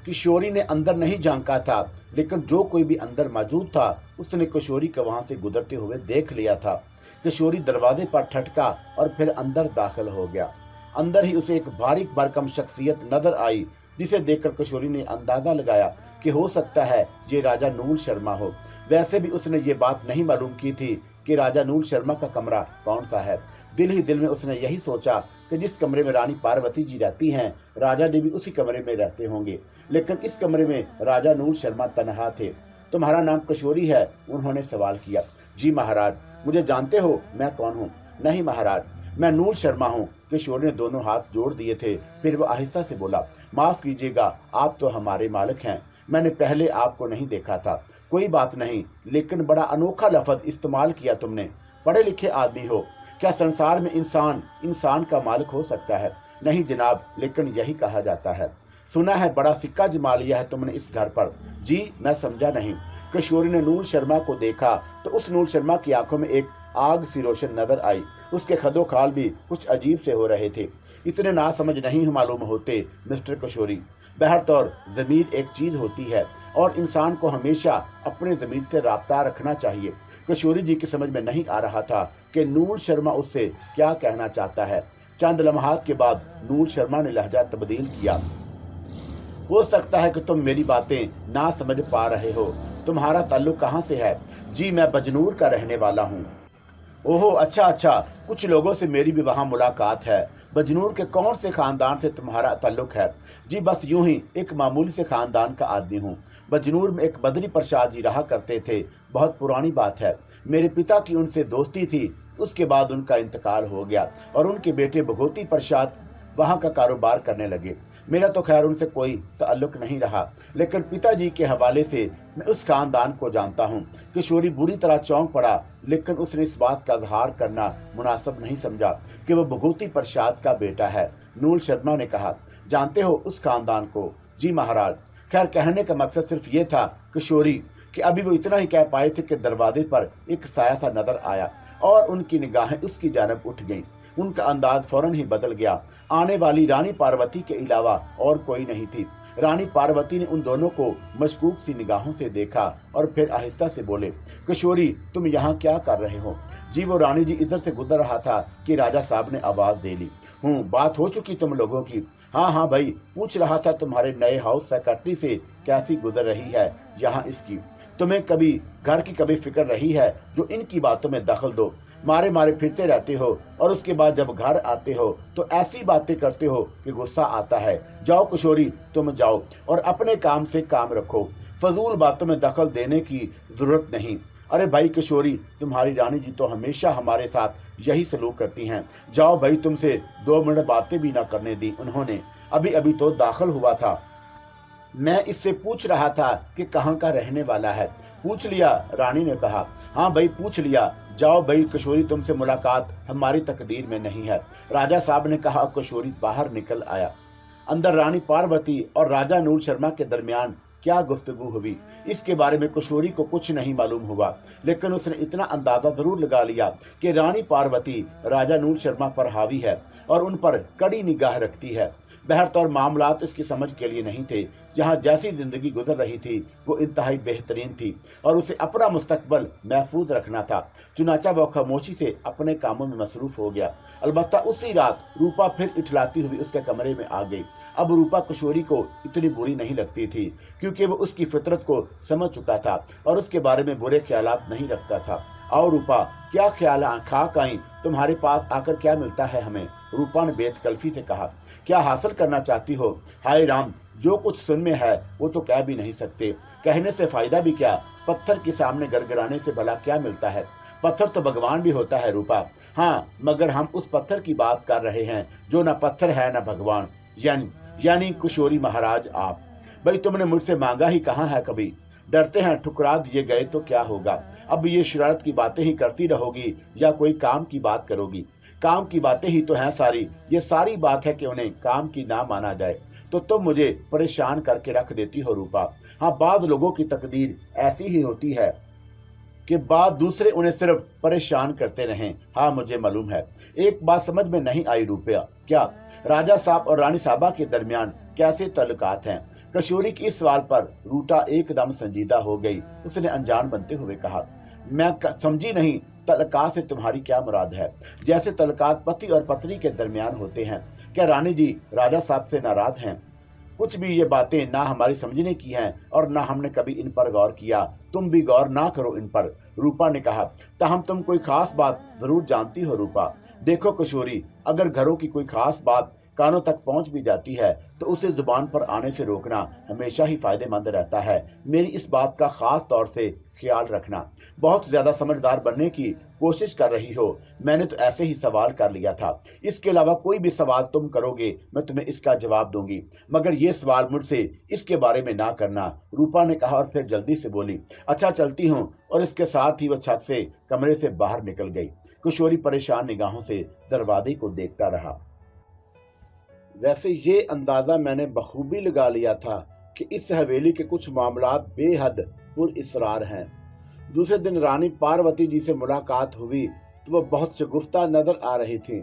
Speaker 1: किशोरी ने अंदर नहीं झांका था, लेकिन जो कोई भी अंदर मौजूद था उसने किशोरी को वहां से गुजरते हुए देख लिया था। किशोरी दरवाजे पर ठटका और फिर अंदर दाखिल हो गया। अंदर ही उसे एक बारीक भरकम शख्सियत नजर आई, जिसे देखकर किशोरी ने अंदाजा लगाया कि हो सकता है ये राजा नूल शर्मा हो। वैसे भी उसने ये बात नहीं मालूम की थी कि राजा नूल शर्मा का कमरा कौन सा है। दिल ही दिल में उसने यही सोचा कि जिस कमरे में रानी पार्वती जी रहती हैं, राजा जी भी उसी कमरे में रहते होंगे। लेकिन इस कमरे में राजा नूल शर्मा तनहा थे। तुम्हारा नाम किशोरी है? उन्होंने सवाल किया। जी महाराज। मुझे जानते हो मैं कौन हूँ? नहीं महाराज, मैं नूल शर्मा हूँ। किशोरी ने दोनों हाथ जोड़ दिए थे। फिर वो आहिस्ता से बोला, माफ़ कीजिएगा, आप तो हमारे मालिक हैं। मैंने पहले आपको नहीं देखा था। कोई बात नहीं, लेकिन बड़ा अनोखा लफ्ज़ इस्तेमाल किया तुमने। पढ़े लिखे आदमी हो, क्या संसार में इंसान का मालिक हो सकता है? नहीं जनाब, लेकिन यही कहा जाता है। सुना है बड़ा सिक्का जमा लिया है तुमने इस घर पर। जी मैं समझा नहीं। किशोरी ने नूल शर्मा को देखा तो उस नूल शर्मा की आंखों में एक आग सी रोशन नजर आई। उसके खदो खाल भी कुछ अजीब से हो रहे थे। इतने नासमझ नहीं मालूम होते मिस्टर किशोरी। बहरतौर ज़मीर एक चीज़ होती है और इंसान को हमेशा अपने ज़मीर से राब्ता रखना चाहिए। किशोरी जी की समझ में नहीं आ रहा था कि नूल शर्मा उससे क्या कहना चाहता है। चंद लम्हात के बाद नूल शर्मा ने लहजा तब्दील किया। हो सकता है कि तुम मेरी बातें ना समझ पा रहे हो। तुम्हारा ताल्लुक कहाँ से है? जी मैं बजनूर का रहने वाला हूँ। ओहो अच्छा, कुछ लोगों से मेरी भी वहाँ मुलाकात है। बजनूर के कौन से ख़ानदान से तुम्हारा ताल्लुक है? जी बस यूं ही एक मामूली से ख़ानदान का आदमी हूँ। बजनूर में एक बदरी प्रसाद जी रहा करते थे। बहुत पुरानी बात है। मेरे पिता की उनसे दोस्ती थी। उसके बाद उनका इंतकाल हो गया और उनके बेटे भगोती प्रसाद वहाँ का कारोबार करने लगे। मेरा तो खैर उनसे कोई ताल्लुक नहीं रहा, लेकिन पिताजी के हवाले से मैं उस खानदान को जानता हूँ। किशोरी बुरी तरह चौंक पड़ा, लेकिन उसने इस बात का इजहार करना मुनासिब नहीं समझा कि वह भगोती प्रसाद का बेटा है। नूल शर्मा ने कहा, जानते हो उस खानदान को? जी महाराज। खैर कहने का मकसद सिर्फ ये था किशोरी कि अभी वो इतना ही कह पाए थे कि दरवाजे पर एक साया सा नजर आया और उनकी निगाहें उसकी जानब उठ गईं। उनका अंदाज फौरन ही बदल गया। आने वाली रानी पार्वती के अलावा और कोई नहीं थी। रानी पार्वती ने उन दोनों को मशकूक सी निगाहों से देखा और फिर आहिस्ता से बोले, किशोरी तुम यहाँ क्या कर रहे हो? जी वो रानी जी इधर से गुजर रहा था कि राजा साहब ने आवाज़ दे ली। बात हो चुकी तुम लोगों की? हाँ भाई, पूछ रहा था तुम्हारे नए हाउस सेक्रेटरी से कैसी गुजर रही है यहाँ इसकी। तुम्हें कभी घर की कभी फिक्र रही है जो इनकी बातों में दखल दो? मारे फिरते रहते हो और उसके बाद जब घर आते हो तो ऐसी बातें करते हो कि गुस्सा आता है। जाओ किशोरी तुम जाओ और अपने काम से काम रखो। फजूल बातों में दखल देने की जरूरत नहीं। अरे भाई किशोरी, तुम्हारी रानी जी तो हमेशा हमारे साथ यही सलूक करती हैं। जाओ भाई, तुमसे 2 मिनट बातें भी ना करने दी उन्होंने। अभी तो दाखिल हुआ था। मैं इससे पूछ रहा था कि कहाँ का रहने वाला है। पूछ लिया, रानी ने कहा। हाँ भाई, पूछ लिया। जाओ भाई, किशोरी तुमसे मुलाकात हमारी तकदीर में नहीं है, राजा साहब ने कहा। किशोरी बाहर निकल आया। अंदर रानी पार्वती और राजा नूर शर्मा के दरमियान क्या गुफ्तगू हुई, इसके बारे में किशोरी को कुछ नहीं मालूम हुआ, लेकिन उसने इतना अंदाजा जरूर लगा लिया कि रानी पार्वती राजा नूर शर्मा पर हावी है और उन पर कड़ी निगाह रखती है। बहरतौर मामलात इसकी समझ के लिए नहीं थे। जहाँ जैसी जिंदगी गुजर रही थी वो इंतहाई बेहतरीन थी और उसे अपना मुस्तकबल महफूज रखना था। चुनाचा वो खामोशी से अपने कामों में मसरूफ हो गया। अलबत्ता उसी रात रूपा फिर इठलाती हुई उसके कमरे में आ गई। अब रूपा किशोरी को इतनी बुरी नहीं लगती थी, क्योंकि वो उसकी फितरत को समझ चुका था और उसके बारे में बुरे ख्यालात नहीं रखता था। आओ रूपा, क्या ख्याल खाक आई, तुम्हारे पास आकर क्या मिलता है हमें? रूपा ने बेतकल्फी से कहा। क्या हासिल करना चाहती हो? हाय राम, जो कुछ सुन में है वो तो कह भी नहीं सकते, कहने से फायदा भी क्या? पत्थर के सामने गड़गड़ाने से भला क्या मिलता है? पत्थर तो भगवान भी होता है रूपा। हाँ, मगर हम उस पत्थर की बात कर रहे हैं जो ना पत्थर है ना भगवान, यानी किशोरी महाराज आप। भाई, तुमने मुझसे मांगा ही कहाँ है कभी? डरते हैं ठुकरा दिए गए तो क्या होगा? अब ये शरारत की बातें ही करती रहोगी या कोई काम की बात करोगी? काम की बातें ही तो हैं सारी। ये सारी बात है कि उन्हें काम की ना माना जाए तो तुम मुझे परेशान करके रख देती हो रूपा। हाँ, बाद लोगों की तकदीर ऐसी ही होती है कि बाद दूसरे उन्हें सिर्फ परेशान करते रहें। हाँ, मुझे मालूम है। एक बात समझ में नहीं आई रूपा, क्या राजा साहब और रानी साहबा के दरमियान कैसे ताल्लुकात हैं? किशोरी के इस सवाल पर रूटा एकदम संजीदा हो गई। उसने अनजान बनते हुए कहा, मैं समझी नहीं, तल्लुकात से तुम्हारी क्या मुराद है? जैसे तल्लुकात पति और पत्नी के दरमियान होते हैं। क्या रानी जी राजा साहब से नाराज हैं? कुछ भी ये बातें ना हमारी समझने की हैं और ना हमने कभी इन पर गौर किया। तुम भी गौर ना करो इन पर, रूपा ने कहा। ताहम तुम कोई खास बात जरूर जानती हो रूपा। देखो किशोरी, अगर घरों की कोई खास बात कानों तक पहुंच भी जाती है तो उसे जुबान पर आने से रोकना हमेशा ही फायदेमंद रहता है। मेरी इस बात का खास तौर से ख्याल रखना। बहुत ज्यादा समझदार बनने की कोशिश कर रही हो, मैंने तो ऐसे ही सवाल कर लिया था। इसके अलावा कोई भी सवाल तुम करोगे मैं तुम्हें इसका जवाब दूंगी, मगर ये सवाल मुझसे इसके बारे में ना करना, रूपा ने कहा और फिर जल्दी से बोली, अच्छा चलती हूँ। और इसके साथ ही वह छत से कमरे से बाहर निकल गई। किशोरी परेशान निगाहों से दरवाजे को देखता रहा। वैसे ये अंदाजा मैंने बखूबी लगा लिया था कि इस हवेली के कुछ मामलात बेहद पुरअसरार हैं। दूसरे दिन रानी पार्वती जी से मुलाकात हुई तो वह बहुत शगुफ्ता नजर आ रही थी।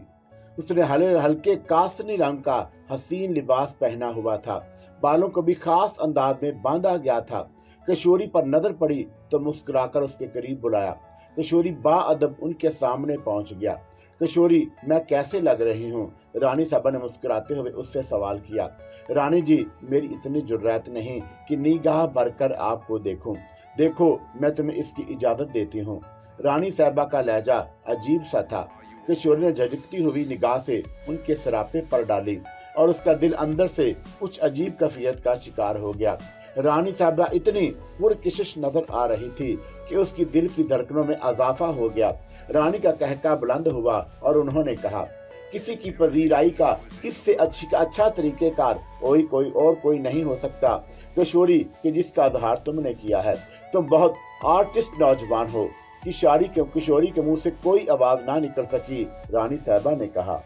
Speaker 1: उसने हल्के कासनी रंग का हसीन लिबास पहना हुआ था। बालों को भी खास अंदाज में बांधा गया था। किशोरी पर नजर पड़ी तो मुस्कुराकर उसके करीब बुलाया। किशोरी बाअदब उनके सामने पहुंच गया। किशोरी, मैं कैसे लग रही हूँ? रानी साहबा ने मुस्कुराते हुए उससे सवाल किया। रानी जी, मेरी इतनी जुर्रत नहीं कि निगाह भरकर आपको देखूं। देखो, मैं तुम्हें इसकी इजाजत देती हूँ। रानी साहबा का लहजा अजीब सा था। किशोरी ने झटकती हुई निगाह से उनके सरापे पर डाली और उसका दिल अंदर से कुछ अजीब कैफियत का शिकार हो गया। रानी साहबा इतनी पुरकशिश नजर आ रही थी कि उसकी दिल की धड़कनों में इजाफा हो गया। रानी का कहका बुलंद हुआ और उन्होंने कहा, किसी की पजीराई का इससे अच्छा तरीकेकार कोई नहीं हो सकता किशोरी कि जिसका इजहार तुमने किया है। तुम बहुत आर्टिस्ट नौजवान हो। किशोरी के मुंह से कोई आवाज ना निकल सकी। रानी साहबा ने कहा,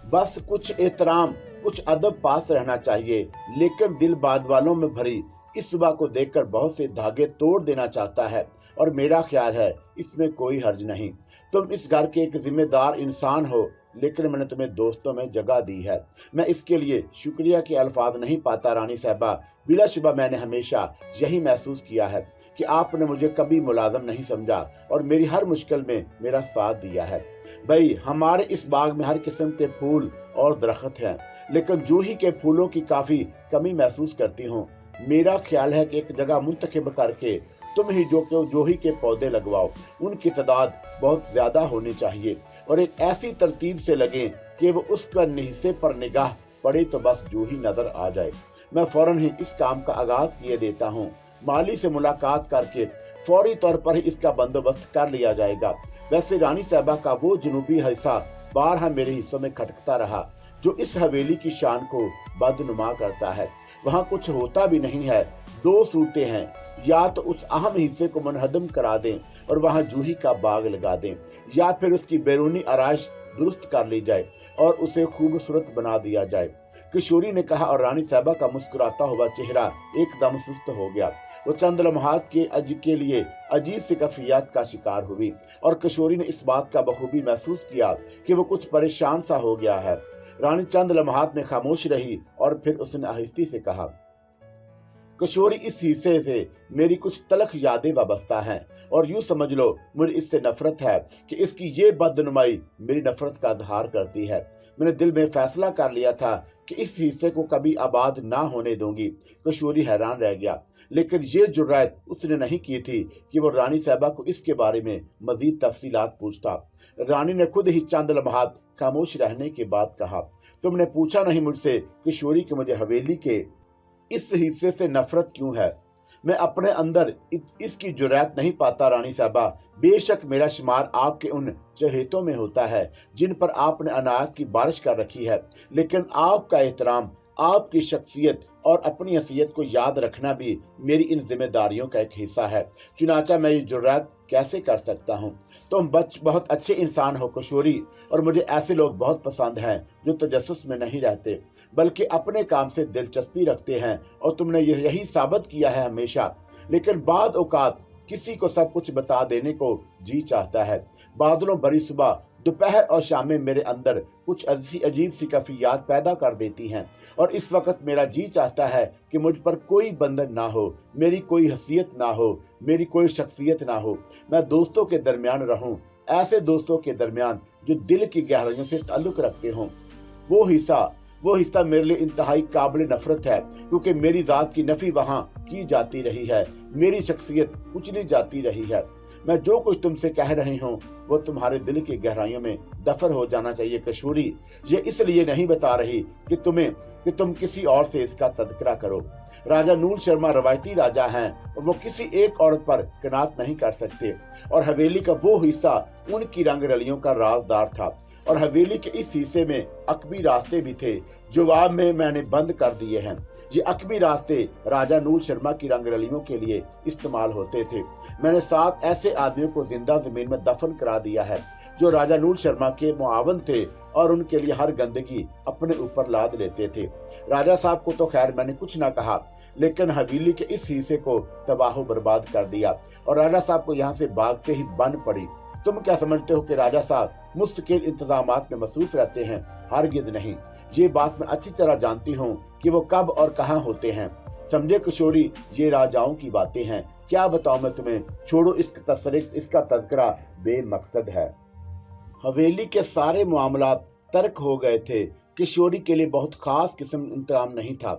Speaker 1: बस कुछ एहतराम, कुछ अदब पास रहना चाहिए, लेकिन दिल बाद वालों में भरी इस सुबह को देखकर बहुत से धागे तोड़ देना चाहता है और मेरा ख्याल है इसमें कोई हर्ज नहीं। तुम इस घर के एक जिम्मेदार इंसान हो, लेकिन मैंने तुम्हें दोस्तों में जगह दी है। मैं इसके लिए शुक्रिया के अल्फाज नहीं पाता रानी साहबा। बिलाशुबा मैंने हमेशा यही महसूस किया है कि आपने मुझे कभी मुलाजम नहीं समझा और मेरी हर मुश्किल में मेरा साथ दिया है। भाई, हमारे इस बाग में हर किस्म के फूल और दरख्त हैं, लेकिन जूही के फूलों की काफी कमी महसूस करती हूँ। मेरा ख्याल है कि एक जगह मुंतखब करके तुम ही जूही के पौधे लगवाओ। उनकी तादाद बहुत ज्यादा होनी चाहिए और एक ऐसी तरतीब से लगे कि वो उसका हिस्से पर निगाह पड़े तो बस जूही नजर आ जाए। मैं फौरन ही इस काम का आगाज किए देता हूँ। माली से मुलाकात करके फौरी तौर पर ही इसका बंदोबस्त कर लिया जाएगा। वैसे रानी साहबा का वो जनूबी हिस्सा बारहा मेरे हिस्सों में खटकता रहा, जो इस हवेली की शान को बदनुमा करता है। वहां कुछ होता भी नहीं है। दो सूरतें हैं, या तो उस अहम हिस्से को मुनहदम करा दें और वहां जूही का बाग लगा दें, या फिर उसकी बैरूनी आराइश दुरुस्त कर ली जाए और उसे खूबसूरत बना दिया जाए। किशोरी ने कहा, और रानी साहबा का मुस्कुराता हुआ चेहरा एकदम सुस्त हो गया। वो चंद लम्हात के लिए अजीब सी कैफियत का शिकार हुई और किशोरी ने इस बात का बखूबी महसूस किया कि वो कुछ परेशान सा हो गया है। रानी चंद लम्हात में खामोश रही और फिर उसने आहिस्ती से कहा, किशोरी, इस हिस्से से मेरी कुछ तलख यादें वाबस्ता हैं और यूं समझ लो मुझे इससे नफरत है कि इसकी ये बदनुमाई मेरी नफरत का इजहार करती है। मैंने दिल में फैसला कर लिया था कि इस हिस्से को कभी आबाद ना होने दूंगी। किशोरी हैरान रह गया, लेकिन ये जुर्रत उसने नहीं की थी कि वो रानी साहबा को इसके बारे में मजीद तफसीलात पूछता। रानी ने खुद ही चंद लम्हात खामोश रहने के बाद कहा, तुमने पूछा नहीं मुझसे किशोरी कि मुझे हवेली के इस हिस्से से नफरत क्यों है। मैं अपने अंदर इसकी जुर्रत नहीं पाता रानी साहबा। बेशक मेरा शुमार आपके उन चहेतों में होता है जिन पर आपने अनायत की बारिश कर रखी है, लेकिन आपका एहतराम, आपकी शख्सियत और अपनी हैसियत को याद रखना भी मेरी इन जिम्मेदारियों का एक हिस्सा है। चुनाचा मैं ये जुर्रत कैसे कर सकता हूँ। तुम बहुत अच्छे इंसान हो किशोरी, और मुझे ऐसे लोग बहुत पसंद हैं जो तजस्सुस में नहीं रहते बल्कि अपने काम से दिलचस्पी रखते हैं, और तुमने यही साबित किया है हमेशा। लेकिन बाद औकात किसी को सब कुछ बता देने को जी चाहता है। बादलों भरी सुबह, दोपहर और शाम में मेरे अंदर कुछ अजीब सी कैफियत पैदा कर देती हैं, और इस वक्त मेरा जी चाहता है कि मुझ पर कोई बंधन ना हो, मेरी कोई हैसियत ना हो, मेरी कोई शख्सियत ना हो। मैं दोस्तों के दरमियान रहूं, ऐसे दोस्तों के दरमियान जो दिल की गहराइयों से ताल्लुक रखते हों। वो हिस्सा मेरे लिए इंतहाई काबिल नफरत है, क्योंकि मेरी जात की नफी वहां की जाती रही है, मेरी शख्सियत कुचली जाती रही है। मैं जो कुछ तुमसे कह रही हूँ वो तुम्हारे दिल की गहराइयों में दफन हो जाना चाहिए किशोरी। ये इसलिए नहीं बता रही कि तुम किसी और से इसका तज़किरा करो। राजा नूर शर्मा रवायती राजा हैं और वो किसी एक औरत पर कनात नहीं कर सकते, और हवेली का वो हिस्सा उनकी रंग रलियों का राजदार था, और हवेली के इस हिस्से में अकबी रास्ते भी थे जो अब मैंने बंद कर दिए हैं। ये अकबी रास्ते राजा नूर शर्मा की रंगरलियों के लिए इस्तेमाल होते थे। मैंने 7 ऐसे आदमियों को जिंदा जमीन में दफन करा दिया है जो राजा नूर शर्मा के मुआवन थे और उनके लिए हर गंदगी अपने ऊपर लाद लेते थे। राजा साहब को तो खैर मैंने कुछ ना कहा, लेकिन हवेली के इस हिस्से को तबाह बर्बाद कर दिया और राजा साहब को यहाँ से भागते ही बन पड़ी। तुम क्या समझते हो कि राजा साहब मुस्तकिल इंतजामात में मसरूफ रहते हैं? हरगिज़ नहीं। ये बात मैं अच्छी तरह जानती हूँ कि वो कब और कहाँ होते हैं। समझे किशोरी, ये राजाओं की बातें हैं, क्या बताऊं मैं तुम्हें। छोड़ो इसका तज़किरा बेमकसद है। हवेली के सारे मामलात तर्क हो गए थे। किशोरी के लिए बहुत खास किस्म इंतजाम नहीं था।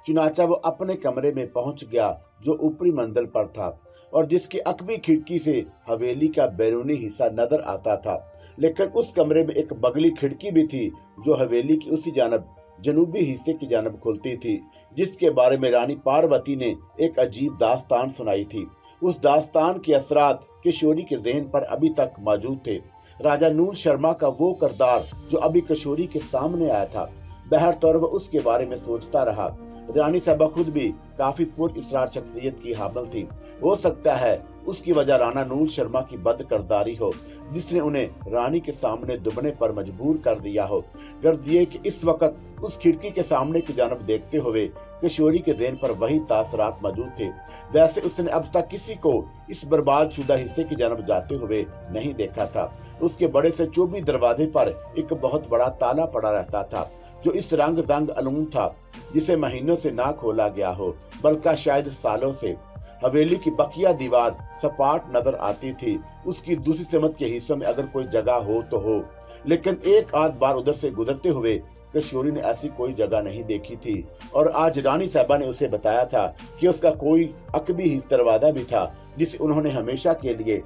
Speaker 1: चुनाचा वो अपने कमरे में पहुंच गया जो ऊपरी मंजिल पर था और जिसकी अकबी खिड़की से हवेली का बैरूनी हिस्सा नजर आता था। लेकिन उस कमरे में एक बगली खिड़की भी थी जो हवेली की उसी जानब जनूबी हिस्से की जानब खुलती थी, जिसके बारे में रानी पार्वती ने एक अजीब दास्तान सुनाई थी। उस दास्तान के असरात किशोरी के ज़हन पर अभी तक मौजूद थे। राजा नूर शर्मा का वो किरदार जो अभी किशोरी के सामने आया था, बहरतौर वह उसके बारे में सोचता रहा। रानी साहबा खुद भी काफी पुरअसरार शख्सियत की हामिल थी। हो सकता है उसकी वजह राणा नूर शर्मा की बदकिरदारी हो, जिसने उन्हें रानी के सामने दुबने पर मजबूर कर दिया हो। गर्ज ये कि इस वक्त उस खिड़की के सामने की जानब देखते हुए किशोरी के ज़हन पर वही तासरात मौजूद थे। वैसे उसने अब तक किसी को इस बर्बाद शुदा हिस्से की जानब जाते हुए नहीं देखा था। उसके बड़े से चौबी दरवाजे पर एक बहुत बड़ा ताला पड़ा रहता था जो इस रंग जंग अलूम था, जिसे महीनों से ना खोला गया हो बल्कि शायद सालों से। हवेली की बकिया दीवार सपाट नजर आती थी। उसकी दूसरी सिमत के हिस्सों में अगर कोई जगह हो तो हो, लेकिन एक आध बार उधर से गुजरते हुए किशोरी ने ऐसी कोई जगह नहीं देखी थी। और आज रानी साहबा ने उसे बताया था कि उसका कोई अकबी हिस्सा दरवाजा भी था जिसे उन्होंने हमेशा के लिए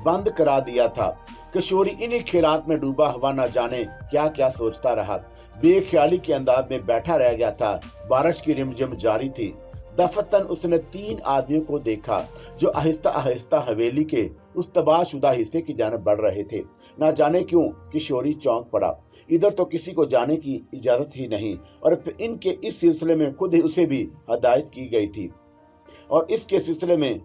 Speaker 1: बंद करा दिया था। किशोरी इन्हीं ख्यालात में डूबा हुआ न जाने क्या क्या सोचता रहा। बेख्याली के अंदाज में बैठा रह गया था। बारिश की रिमझिम जारी थी। दफतन उसने 3 आदमियों को देखा जो आहिस्ता आहिस्ता हवेली के उस तबाहशुदा हिस्से की जानब बढ़ रहे थे। ना जाने क्यों किशोरी चौंक पड़ा। इधर तो किसी को जाने की इजाजत ही नहीं और फिर इनके इस सिलसिले में खुद ही उसे भी हदायत की गई थी। और इसके सिलसिले में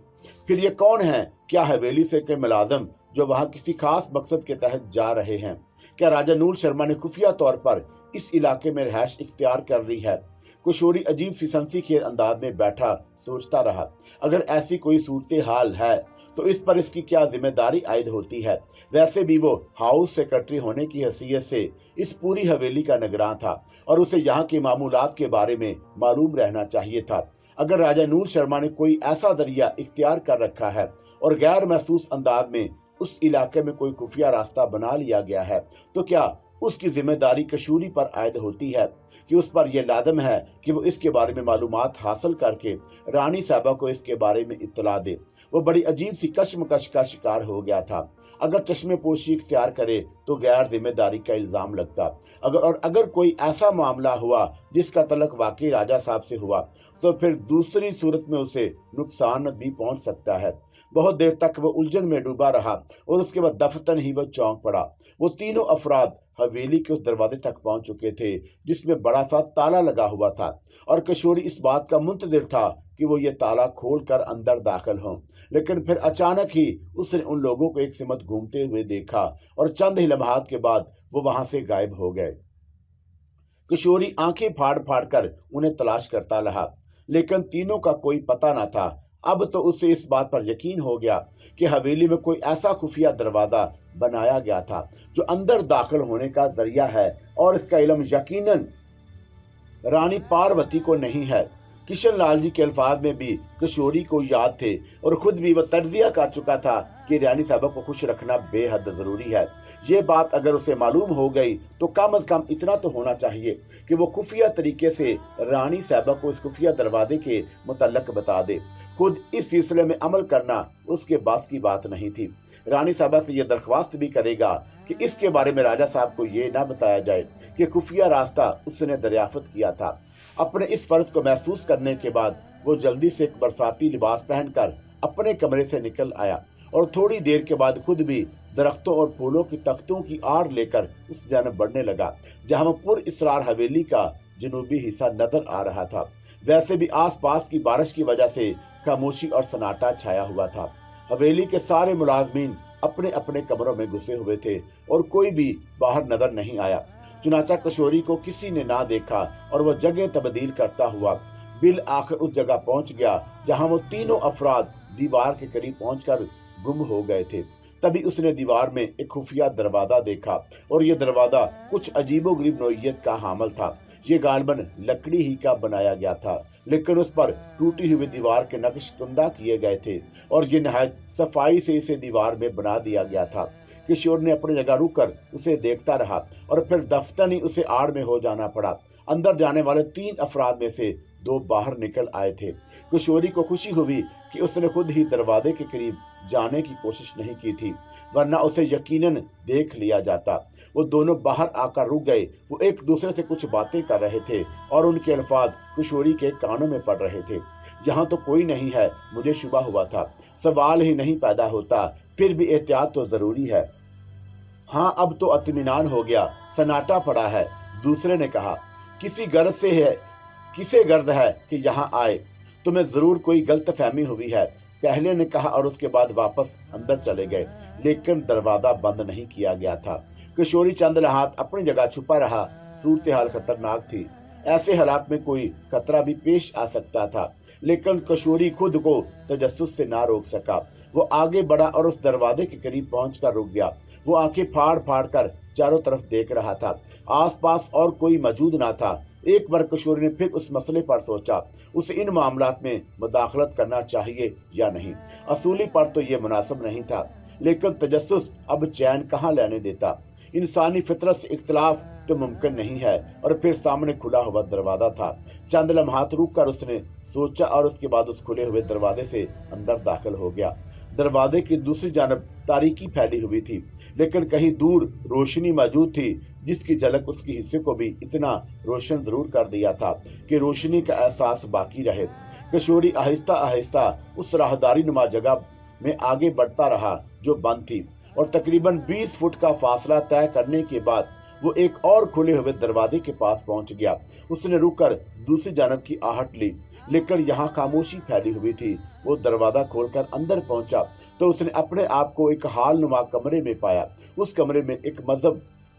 Speaker 1: फिर ये कौन है? क्या हवेली से के मुलाजम जो वहां किसी खास मकसद के तहत जा रहे हैं? क्या राजा नूर शर्मा ने खुफिया तौर पर इस इलाके में रिहाइश इख्तियार कर ली है? किशोरी अजीब सी सनसीखेज अंदाज में बैठा सोचता रहा। अगर ऐसी कोई सूरत हाल है तो इस पर इसकी क्या जिम्मेदारी आयद होती है? वैसे भी वो हाउस सेक्रेटरी होने की हैसियत से इस पूरी हवेली का निगरान था और उसे यहाँ के मामूलात के बारे में मालूम रहना चाहिए था। अगर राजा नूर शर्मा ने कोई ऐसा जरिया इख्तियार कर रखा है और गैर महसूस अंदाज में उस इलाके में कोई खुफिया रास्ता बना लिया गया है तो क्या उसकी जिम्मेदारी किशोरी पर आयद होती है कि उस पर यह लाजम है कि वो इसके बारे में मालूमात हासिल करके रानी साहबा को इसके बारे में इत्तला दे। वो बड़ी अजीब सी कश्मकश का शिकार हो गया था। अगर चश्मे पोशी इख्तियार करे तो गैर जिम्मेदारी का इल्ज़ाम लगता। अगर कोई ऐसा मामला हुआ जिसका तल्लुक वाकई राजा साहब से हुआ तो फिर दूसरी सूरत में उसे नुकसान भी पहुंच सकता है। बहुत देर तक वो उलझन में डूबा रहा और उसके बाद दफतन ही वो चौंक पड़ा। वो तीनों अफराद हवेली के उस दरवाजे तक पहुंच चुके थे जिसमें बड़ा सा ताला लगा हुआ था और किशोरी इस बात का मुंतजिर था कि वो ये ताला खोलकर अंदर दाखिल हों। लेकिन फिर अचानक ही उसने उन लोगों को एक सिमत घूमते हुए देखा और चंद ही लम्हात के बाद वो वहां से गायब हो गए। किशोरी आंखें फाड़ फाड़ कर उन्हें तलाश करता रहा लेकिन तीनों का कोई पता न था। अब तो उसे इस बात पर यकीन हो गया कि हवेली में कोई ऐसा खुफिया दरवाजा बनाया गया था जो अंदर दाखिल होने का जरिया है और इसका इल्म यकीनन रानी पार्वती को नहीं है। किशन लाल जी के अल्फाज में भी किशोरी को याद थे और खुद भी वह तर्जिया कर चुका था कि रानी साहबा को खुश रखना बेहद ज़रूरी है। ये बात अगर उसे मालूम हो गई तो कम अज़ कम इतना तो होना चाहिए कि वो खुफिया तरीके से रानी साहबा को इस खुफिया दरवाजे के मुतल्लक बता दे। खुद इस सिलसिले में अमल करना उसके बस की बात नहीं थी। रानी साहबा से यह दरख्वास्त भी करेगा कि इसके बारे में राजा साहब को ये ना बताया जाए कि खुफिया रास्ता उसने दरियाफ्त किया था। अपने इस फर्ज को महसूस करने के बाद वो जल्दी से एक बरसाती लिबास पहनकर अपने कमरे से निकल आया और थोड़ी देर के बाद खुद भी दरख्तों और फूलों की तख्तों की आड़ लेकर उस जानब बढ़ने लगा जहां पुर इसरार हवेली का जनूबी हिस्सा नजर आ रहा था। वैसे भी आसपास की बारिश की वजह से खामोशी और सन्नाटा छाया हुआ था। हवेली के सारे मुलाजमीन अपने अपने कमरों में घुसे हुए थे और कोई भी बाहर नजर नहीं आया। चुनाचा किशोरी को किसी ने ना देखा और वह जगह तब्दील करता हुआ बिल आखिर उस जगह पहुंच गया जहां वो तीनों अफराद दीवार के करीब पहुंचकर गुम हो गए थे। तभी उसने दीवार में एक खुफिया दरवाजा देखा और यह दरवाजा कुछ अजीबोगरीब नौइयत का हामल था। ये गालबन लकड़ी ही का बनाया गया था लेकिन उस पर टूटी हुई दीवार के नक्श कुंदा किए गए थे और ये नहायत सफाई से इसे दीवार में बना दिया गया था। किशोर ने अपनी जगह रुककर उसे देखता रहा और फिर दफ्तर ही उसे आड़ में हो जाना पड़ा। अंदर जाने वाले 3 अफराद में से 2 बाहर निकल आए थे। किशोरी को खुशी हुई कि उसने खुद ही दरवाजे के करीब जाने की कोशिश नहीं की थी वरना उसे यकीनन देख लिया जाता। वो दोनों बाहर आकर रुक गए। वो एक दूसरे से कुछ बातें कर रहे थे और उनके अल्फाज किशोरी के कानों में पड़ रहे थे। यहाँ तो कोई नहीं है, मुझे शुबा हुआ था, सवाल ही नहीं पैदा होता, फिर भी एहतियात तो जरूरी है। हाँ अब तो इत्मीनान हो गया, सन्नाटा पड़ा है। दूसरे ने कहा, किसी गर्ज से है, किसे गर्द है कि यहाँ आए, तुम्हें जरूर कोई गलत फहमी हुई है, पहले ने कहा और उसके बाद वापस अंदर चले गए। लेकिन दरवाजा बंद नहीं किया गया था। किशोरी चंद लम्हात अपनी जगह छुपा रहा। सूरत हाल खतरनाक थी। ऐसे हालात में कोई खतरा भी पेश आ सकता था लेकिन किशोरी खुद को तजस्सुस से ना रोक सका। वो आगे बढ़ा और उस दरवाजे के करीब पहुंचकर रुक गया। वो आंखें फाड़ फाड़ कर चारों तरफ देख रहा था। आसपास और कोई मौजूद ना था। एक बार किशोरी ने फिर उस मसले पर सोचा, उसे इन मामलात में मुदाखलत करना चाहिए या नहीं। असूली पर तो ये मुनासिब नहीं था लेकिन तजस्सुस अब चैन कहाँ लेने देता। इंसानी फितरत से इख्तिलाफ तो मुमकिन नहीं है। और फिर सामने खुला हुआ दरवाजा था। चंद लम्हात रुक कर उसने सोचा और उसके बाद उस खुले हुए दरवाजे से अंदर दाखिल हो गया। दरवाजे की दूसरी जानब तारीकी फैली हुई थी, लेकिन कहीं दूर रोशनी मौजूद थी जिसकी झलक उसके हिस्से को भी इतना रोशन जरूर कर दिया था कि रोशनी का एहसास बाकी रहे। किशोरी आहिस्ता आहिस्ता उस राहदारी नुमा जगह में आगे बढ़ता रहा जो बंद थी, और तकरीबन 20 फुट का फासला तय करने के बाद वो एक और खुले हुए दरवाजे के पास पहुंच गया। उसने रुककर दूसरी जानब की आहट ली, लेकिन यहाँ खामोशी फैली हुई थी। वो दरवाजा खोलकर अंदर पहुंचा तो उसने अपने आप को एक हाल नुमा कमरे में पाया। उस कमरे में एक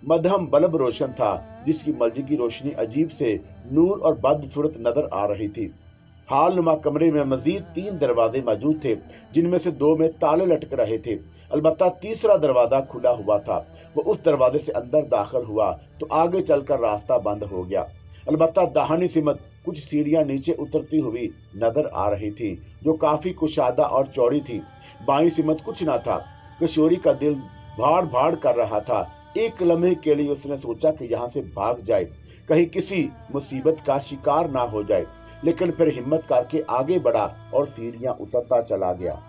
Speaker 1: मध्यम बल्ब रोशन था जिसकी मलजगी रोशनी अजीब से नूर और बदसूरत नजर आ रही थी। हाल नुमा कमरे में मजीद 3 दरवाजे मौजूद थे, जिनमें से 2 में ताले लटक रहे थे। अलबत्ता तीसरा दरवाजा खुला हुआ था। वो उस दरवाजे से अंदर दाखिल हुआ तो आगे चलकर रास्ता बंद हो गया। अलबत्ता दाहिनी सिमत कुछ सीढ़ियां नीचे उतरती हुई नजर आ रही थी जो काफी कुशादा और चौड़ी थी। बाईं सिमत कुछ न था। किशोरी का दिल भाड़ भाड़ कर रहा था। एक लम्हे के लिए उसने सोचा कि यहाँ से भाग जाए, कहीं किसी मुसीबत का शिकार ना हो जाए, लेकिन फिर हिम्मत करके आगे बढ़ा और सीढ़ियां उतरता चला गया।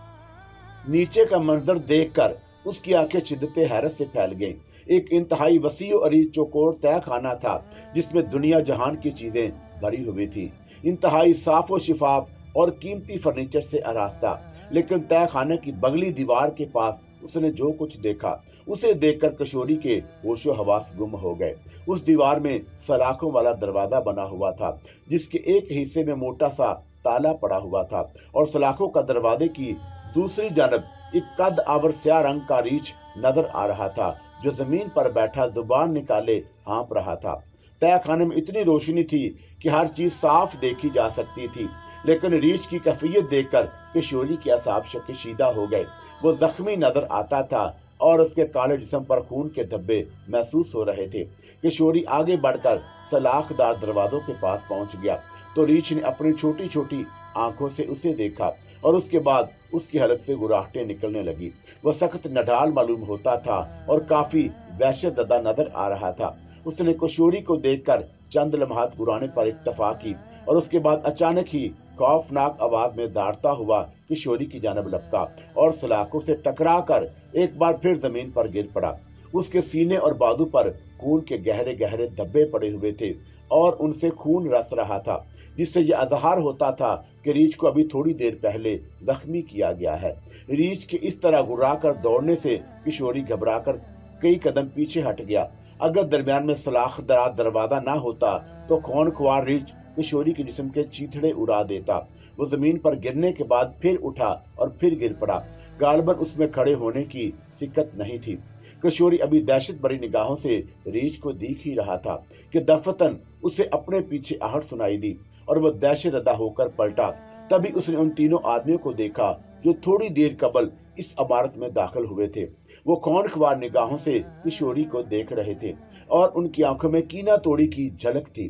Speaker 1: नीचे का मंजर देखकर उसकी आंखें शिद्दत हैरत से फैल गईं। एक इंतहाई वसी और अरीज चौकोर तय खाना था जिसमें दुनिया जहान की चीजें भरी हुई थी। इंतहाई साफ व शिफाफ और कीमती फर्नीचर से आरास्ता, लेकिन तय खाने की बगली दीवार के पास उसने जो कुछ देखा उसे देखकर किशोरी के होशो हवास गुम हो गए। उस दीवार में सलाखों वाला दरवाजा बना हुआ था जिसके एक हिस्से में मोटा सा ताला पड़ा हुआ था, और सलाखों का दरवाजे की दूसरी जानब एक कद आवर स्याह रंग का रीछ नजर आ रहा था जो जमीन पर बैठा जुबान निकाले हाँप रहा था। तय खाने में इतनी रोशनी थी कि हर चीज साफ देखी जा सकती थी, लेकिन रीछ की कैफियत देखकर किशोरी के असाब शकीशीदा हो गए। वो जख्मी नजर आता था और उसके काले जिस्म पर खून के धब्बे महसूस हो रहे थे। किशोरी आगे बढ़कर सलाखदार दरवाजों के पास पहुंच गया तो रीछ ने अपनी छोटी छोटी आंखों से उसे देखा और उसके बाद उसकी हलक से गुराहटें निकलने लगी। वह सख्त नडाल मालूम होता था और काफी वहशतज़दा नजर आ रहा था। उसने किशोरी को देखकर चंद लम्हात गुराने पर इत्तफा की और उसके बाद अचानक ही खौफनाक आवाज में दौड़ता हुआ किशोरी की जानब लपका और सलाखों से टकराकर एक बार फिर जमीन पर गिर पड़ा। उसके सीने और बाजू पर खून के गहरे गहरे धब्बे पड़े हुए थे और उनसे खून रस रहा था, जिससे यह अजहार होता था कि रीछ को अभी थोड़ी देर पहले जख्मी किया गया है। रीछ के इस तरह गुर्राकर दौड़ने से किशोरी घबराकर कई कदम पीछे हट गया। अगर दरमियान में सलाखदार दरवाजा ना होता तो खूनख्वार रीछ किशोरी के जिस्म के चीथड़े उड़ा देता। वो जमीन पर गिरने के बाद फिर उठा और फिर गिर पड़ा। गालबन उसमें खड़े होने की सिक्कत नहीं थी। किशोरी अभी दहशत भरी निगाहों से रीछ को देख ही रहा था कि दफतन उसे अपने पीछे आहट सुनाई दी और वह दहशतज़दा होकर पलटा। तभी उसने उन तीनों आदमियों को देखा जो थोड़ी देर कबल इस इमारत में दाखिल हुए थे। वो खूनख्वार निगाहों से किशोरी को देख रहे थे और उनकी आंखों में कीना तोड़ी की झलक थी।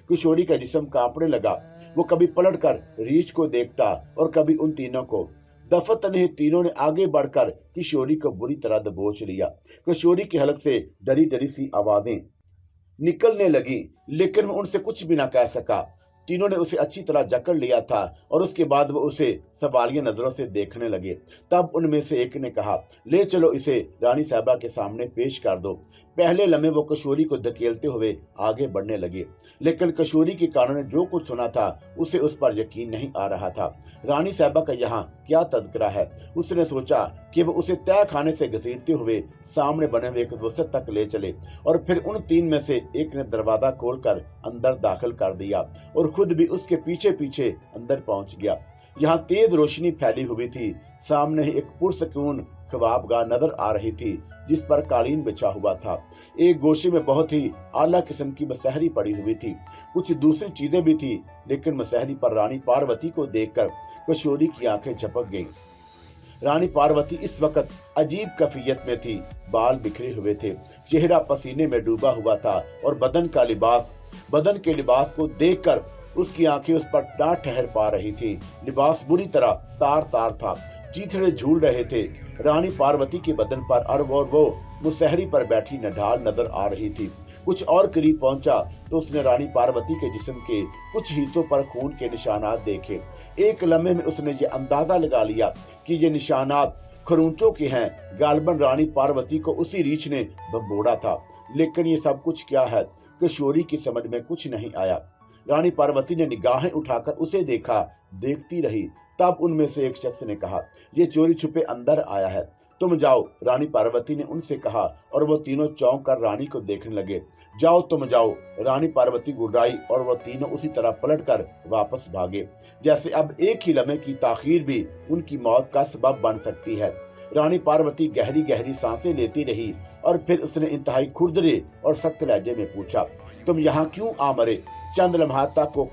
Speaker 1: किशोरी का जिस्म कांपने लगा। वो कभी पलटकर रीछ को देखता और कभी उन तीनों को। दफतन ही तीनों ने आगे बढ़कर किशोरी को बुरी तरह दबोच लिया। किशोरी की हलक से डरी डरी सी आवाजें निकलने लगी, लेकिन वो उनसे कुछ भी ना कह सका। तीनों ने उसे अच्छी तरह जकड़ लिया था और उसके बाद वो उसे सवालिया नजरों से देखने लगे। तब उनमें से एक ने कहा, ले चलो इसे रानी साहबा के सामने पेश कर दो। पहले लम्हे वो किशोरी को धकेलते हुए आगे बढ़ने लगे, लेकिन किशोरी के कानों ने जो कुछ सुना था उसे उस पर यकीन नहीं आ रहा था। रानी साहबा का यहाँ क्या तज़किरा है। उसने सोचा कि वो उसे तय खाने से घसीटते हुए सामने बने हुए एक वसत तक ले चले और फिर उन तीन में से एक ने दरवाजा खोलकर अंदर दाखिल कर दिया और खुद भी उसके पीछे पीछे अंदर पहुंच गया। यहाँ तेज रोशनी फैली हुई थी। सामने ही एक पुरसकून ख्वाबगाह नजर आ रही थी जिस पर कालीन बिछा हुआ था। एक गोशे में बहुत ही आला किस्म की मसहरी पड़ी हुई थी। कुछ दूसरी चीजें भी थी, लेकिन मसहरी पर रानी पार्वती को देखकर किशोरी की आंखें झपक गईं। रानी पार्वती इस वक्त अजीब कैफियत में थी। बाल बिखरे हुए थे, चेहरा पसीने में डूबा हुआ था और बदन के लिबास को देखकर उसकी आंखें उस पर ना ठहर पा रही थी। लिबास बुरी तरह तार तार था, चीथड़े झूल रहे थे। रानी पार्वती के बदन पर और वो मुसहरी पर बैठी नढाल नजर आ रही थी। कुछ और करीब पहुंचा तो उसने रानी पार्वती के जिस्म के कुछ हिस्सों पर खून के निशानात देखे। एक लम्हे में उसने ये अंदाजा लगा लिया कि ये निशानात खरूंचों के हैं। गालबन रानी पार्वती को उसी रीछ ने भंबोड़ा था। लेकिन ये सब कुछ क्या है? किशोरी की समझ में कुछ नहीं आया। रानी पार्वती ने निगाहें उठाकर उसे देखा, देखती रही। तब उनमें से एक शख्स ने कहा, ये चोरी छुपे अंदर आया है, तुम जाओ। रानी पार्वती ने उनसे कहा और वो तीनों चौंक कर रानी को देखने लगे। जाओ तुम जाओ। रानी पार्वती गुर्राई और वो तीनों उसी तरह पलटकर वापस भागे, जैसे अब एक ही लम्हे की ताखीर भी उनकी मौत का सबब बन सकती है। रानी पार्वती गहरी गहरी सांसें लेती रही और फिर उसने इंतहाई खुरदरे और सख्त लहजे में पूछा, तुम यहाँ क्यों आ मरे? चंद लम्हात तक को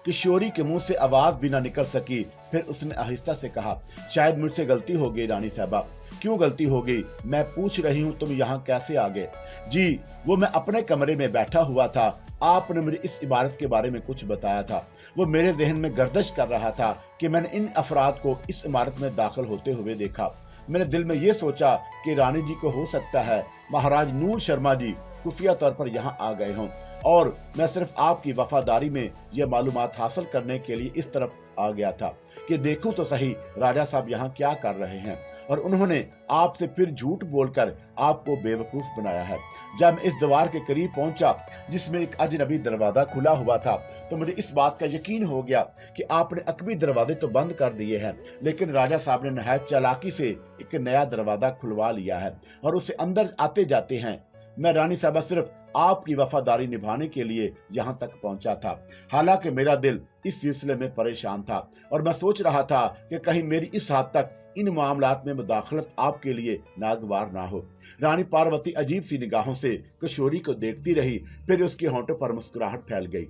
Speaker 1: किशोरी के मुंह से आवाज भी ना निकल सकी। फिर उसने आहिस्ता से कहा, शायद मुझसे गलती हो गई रानी साहबा। क्यों गलती हो गई? मैं पूछ रही हूँ, तुम यहाँ कैसे आ गए? जी, वो मैं अपने कमरे में बैठा हुआ था, आपने मुझे इस इबारत के बारे में कुछ बताया था। वो मेरे जहन में गर्दिश कर रहा था कि मैंने इन अफराद को इस इमारत में दाखिल होते हुए देखा। मैंने दिल में ये सोचा कि रानी जी को हो सकता है महाराज नूर शर्मा जी खुफिया तौर पर यहाँ आ गए हों और मैं सिर्फ आपकी वफादारी में यह मालूमात हासिल करने के लिए इस तरफ आ गया था कि देखूं तो सही राजा साहब यहाँ क्या कर रहे हैं। और उन्होंने आपसे फिर झूठ बोलकर आपको बेवकूफ बनाया है। जब मैं इस दीवार के करीब पहुंचा जिसमें एक अजनबी दरवाजा खुला हुआ था तो मुझे इस बात का यकीन हो गया कि आपने अकबी दरवाजे तो बंद कर दिए हैं, लेकिन राजा साहब ने नहायत चालाकी से एक नया दरवाजा खुलवा लिया है और उसे अंदर आते जाते हैं। मैं रानी साहबा सिर्फ आपकी वफादारी निभाने के लिए यहाँ तक पहुंचा था। हालांकि मेरा दिल इस सिलसिले में परेशान था और मैं सोच रहा था कि कहीं मेरी इस हद तक इन मामलात में मुदाखलत आपके लिए नागवार ना हो। रानी पार्वती अजीब सी निगाहों से किशोरी को देखती रही, फिर उसके होंठों पर मुस्कुराहट फैल गई।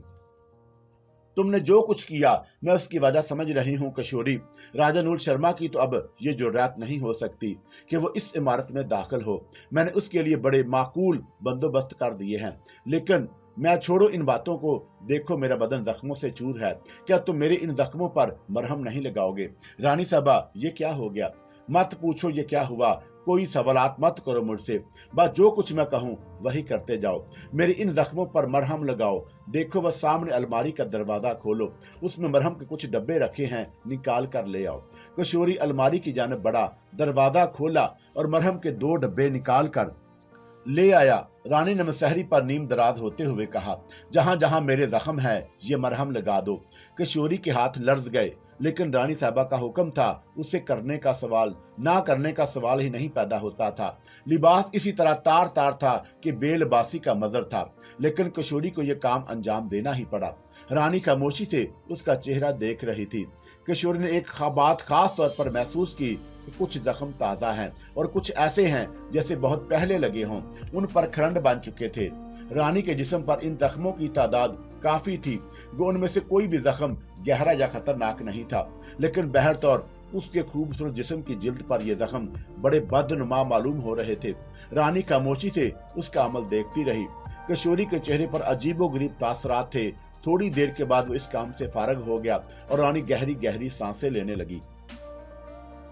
Speaker 1: तुमने जो कुछ किया मैं उसकी वजह समझ रही हूँ किशोरी। राजा नूर शर्मा की तो अब ये जुर्रत नहीं हो सकती कि वो इस इमारत में दाखिल हो। मैंने उसके लिए बड़े माकूल बंदोबस्त कर दिए हैं, लेकिन मैं छोड़ो इन बातों को। देखो मेरा बदन जख्मों से चूर है, क्या तुम मेरे इन जख्मों पर मरहम नहीं लगाओगे? रानी साहबा, ये क्या हो गया? मत पूछो ये क्या हुआ, कोई सवालात मत करो मुझसे, बस जो कुछ मैं कहूँ वही करते जाओ। मेरे इन जख्मों पर मरहम लगाओ। देखो वह सामने अलमारी का दरवाजा खोलो, उसमें मरहम के कुछ डब्बे रखे हैं, निकाल कर ले आओ। किशोरी अलमारी की जानिब बढ़ा, दरवाजा खोला और मरहम के 2 डब्बे निकाल कर ले आया। रानी ने मुसहरी पर नीम दराज होते हुए कहा, जहां जहां मेरे जख्म है ये मरहम लगा दो। किशोरी के हाथ लर्ज गए, लेकिन रानी साहबा का हुक्म था, उसे करने का सवाल ना करने का सवाल ही नहीं पैदा होता था। लिबास इसी तरह तार तार था कि बेलबासी का मजर था, लेकिन किशोरी को यह काम अंजाम देना ही पड़ा। रानी खामोशी से उसका चेहरा देख रही थी। किशोरी ने एक बात खास तौर पर महसूस की, कुछ जख्म ताजा हैं और कुछ ऐसे हैं जैसे बहुत पहले लगे हों, उन पर खरंड बन चुके थे। रानी के जिस्म पर इन जख्मों की तादाद काफी थी। उनमें से कोई भी जख्म गहरा या खतरनाक नहीं था, लेकिन बहरतौर उसके खूबसूरत जिस्म की जिल्द पर यह जख्म बड़े बदनुमा मालूम हो रहे थे। रानी खामोशी से उसका अमल देखती रही। किशोरी के चेहरे पर अजीबोगरीब तासरात थे। थोड़ी देर के बाद वो इस काम से फारग हो गया और रानी गहरी गहरी सांसें लेने लगी।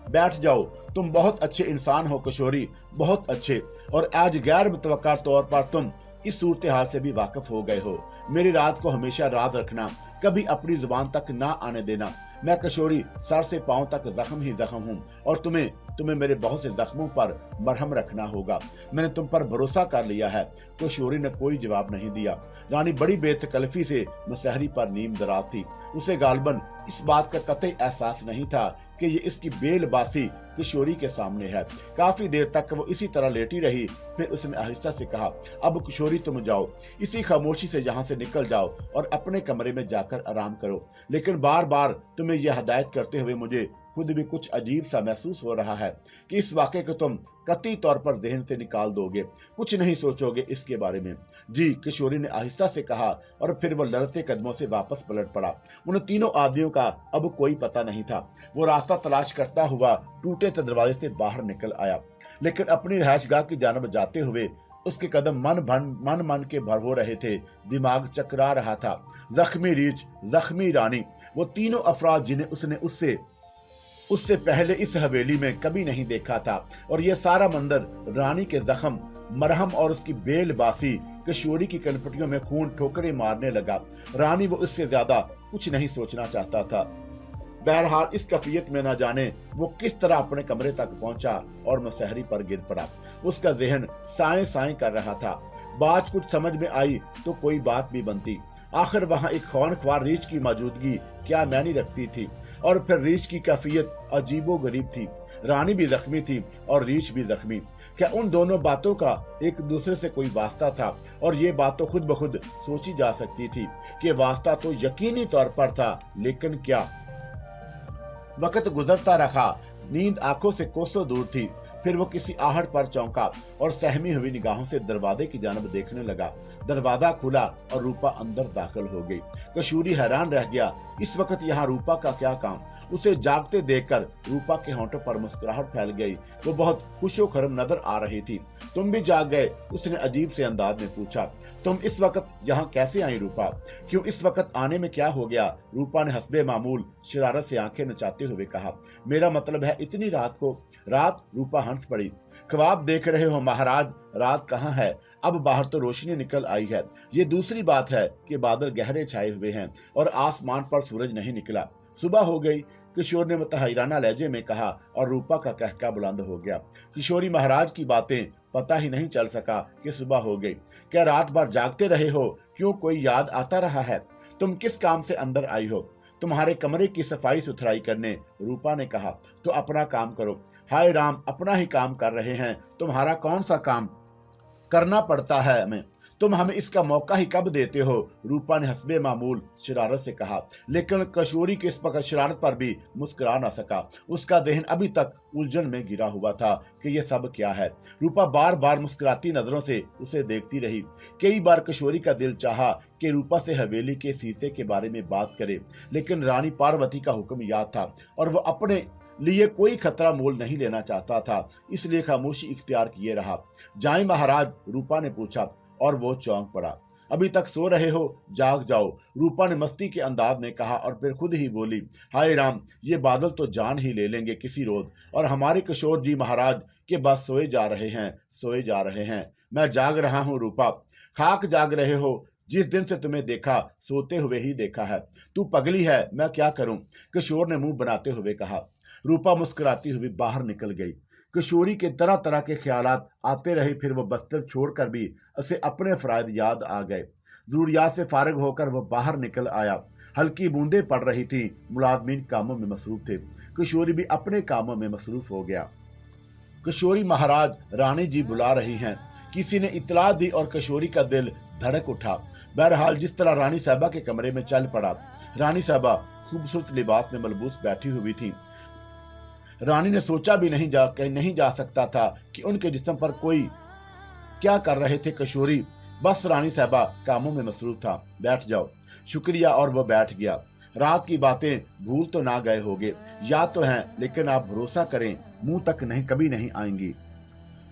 Speaker 1: बैठ जाओ, तुम बहुत अच्छे इंसान हो किशोरी, बहुत अच्छे, और आज गैर मुतवक्का तौर पर तुम इस सूरत हाल से भी वाकिफ हो गए हो। मेरी रात को हमेशा राज रखना, कभी अपनी जुबान तक ना आने देना। मैं किशोरी सर से पांव तक जख्म ही जख्म हूँ और तुम्हें मेरे बहुत से जख्मों पर मरहम रखना होगा। मैंने तुम पर भरोसा कर लिया है। किशोरी ने कोई जवाब नहीं दिया। रानी बड़ी बेतकल्फी से मुसहरी पर नीम दराज थी। उसे गालबन इस बात का कतई एहसास नहीं था कि ये इसकी बेलबासी किशोरी के सामने है। काफी देर तक वो इसी तरह लेटी रही। फिर उसने आहिस्ता से कहा, अब किशोरी तुम जाओ, इसी खामोशी से यहाँ से निकल जाओ और अपने कमरे में जाकर आराम करो। लेकिन बार बार तुम्हें यह हदायत करते हुए मुझे खुद भी कुछ अजीब सा महसूस हो रहा है कि इस वाक़े को तुम कतई तौर पर जहन से निकाल दोगे, कुछ नहीं सोचोगे इसके बारे में। जी, किशोरी ने आहिस्ता से कहा और फिर वो लड़ते कदमों से वापस पलट पड़ा। उन तीनों आदमियों का अब कोई पता नहीं था। वो रास्ता तलाश करता हुआ टूटे से दरवाजे से बाहर निकल आया, लेकिन अपनी रिहायशगाह की जानब जाते हुए उसके कदम मन के भर हो रहे थे। दिमाग चकरा रहा था। जख्मी रीछ, जख्मी रानी, वो तीनों अफराद जिन्हें उसने उससे पहले इस हवेली में कभी नहीं देखा था, और यह सारा मंदिर रानी के जख्म, मरहम और उसकी बेलबासी किशोरी की कनपटियों में खून ठोकरे मारने लगा। रानी वो इससे ज्यादा कुछ नहीं सोचना चाहता था। बहरहाल इस कैफियत में न जाने वो किस तरह अपने कमरे तक पहुंचा और मुसहरी पर गिर पड़ा। उसका जहन साएं साएं कर रहा था। बात कुछ समझ में आई तो कोई बात भी बनती। आखिर वहां एक खौनख्वार रीछ की मौजूदगी क्या मायने रखती थी। और फिर रीछ की कैफियत अजीबो गरीब थी। रानी भी जख्मी थी और रीछ भी जख्मी। क्या उन दोनों बातों का एक दूसरे से कोई वास्ता था? और ये बात तो खुद ब खुद सोची जा सकती थी कि वास्ता तो यकीनी तौर पर था, लेकिन क्या? वक्त गुजरता रहा। नींद आंखों से कोसों दूर थी। फिर वो किसी आहट पर चौंका और सहमी हुई निगाहों से दरवाजे की जानब देखने लगा। दरवाजा खुला और रूपा अंदर दाखिल हो गई। कशूरी हैरान रह गया। इस वक्त यहाँ रूपा का क्या काम? उसे जागते देखकर रूपा के होंठों पर मुस्कुराहट फैल गई। वो बहुत खुशो खरम नजर आ रही थी। तुम भी जाग गए? उसने अजीब से अंदाज में पूछा। तुम इस वक्त यहाँ कैसे आई रूपा? क्यों इस वक्त आने में क्या हो गया? रूपा ने हस्बे मामूल शरारत से आंखें नचाते हुए कहा। मेरा मतलब है इतनी रात को। रात? रूपा हंस पड़ी। ख्वाब देख रहे हो महाराज? रात कहाँ है, अब बाहर तो रोशनी निकल आई है। ये दूसरी बात है कि बादल गहरे छाए हुए हैं और आसमान पर सूरज नहीं निकला। सुबह हो गई, किशोर ने मुतहैराना लहजे में कहा और रूपा का कहका बुलंद हो गया। किशोरी महाराज की बातें पता ही नहीं चल सका कि सुबह हो गई। क्या रात भर जागते रहे हो? क्यों कोई याद आता रहा है? तुम किस काम से अंदर आई हो? तुम्हारे कमरे की सफाई सुथराई करने, रूपा ने कहा। तो अपना काम करो। हाय राम, अपना ही काम कर रहे हैं। तुम्हारा कौन सा काम करना पड़ता है हमें? तुम हमें इसका मौका ही कब देते हो? रूपा ने हस्बे मामूल शरारत से कहा। लेकिन कशोरी के इस प्रकार शरारत पर भी मुस्कुरा न सका। उसका जहन अभी तक उलझन में गिरा हुआ था कि यह सब क्या है। रूपा बार बार मुस्कुराती नजरों से उसे देखती रही। कई बार कशोरी का दिल चाहा कि रूपा से हवेली के शीशे के बारे में बात करे, लेकिन रानी पार्वती का हुक्म याद था और वह अपने लिए कोई खतरा मोल नहीं लेना चाहता था, इसलिए खामोशी इख्तियार किए रहा। जाएं महाराज? रूपा ने पूछा और वो चौंक पड़ा। अभी तक सो रहे हो? जाग जाओ, रूपा ने मस्ती के अंदाज में कहा और फिर खुद ही बोली। हाय राम, ये बादल तो जान ही ले लेंगे किसी रोज, और हमारे किशोर जी महाराज के बस सोए जा रहे हैं, सोए जा रहे हैं। मैं जाग रहा हूँ रूपा। खाक जाग रहे हो? जिस दिन से तुम्हें देखा सोते हुए ही देखा है। तू पगली है, मैं क्या करूं? किशोर ने मुंह बनाते हुए कहा। रूपा मुस्कुराती हुई बाहर निकल गई। किशोरी के तरह तरह के ख्यालात आते रहे। फिर वो बस्तर छोड़कर भी उसे अपने फराइद याद आ गए। जरूरियात से फारिग होकर वह बाहर निकल आया। हल्की बूंदें पड़ रही थी। मुलाजमीन कामों में मसरूफ थे। किशोरी भी अपने कामों में मसरूफ हो गया। किशोरी महाराज, रानी जी बुला रही हैं। किसी ने इतला दी और किशोरी का दिल धड़क उठा। बहरहाल जिस तरह रानी साहबा के कमरे में चल पड़ा। रानी साहबा खूबसूरत लिबास में मलबूस बैठी हुई थी। रानी ने सोचा भी नहीं जा सकता था कि उनके जिस्म पर कोई क्या कर रहे थे किशोरी। बस रानी साहबा कामों में मसरूफ था। बैठ जाओ। शुक्रिया। और वह बैठ गया। रात की बातें भूल तो ना गए होगे, याद तो हैं, लेकिन आप भरोसा करें, मुंह तक नहीं कभी नहीं आएंगी।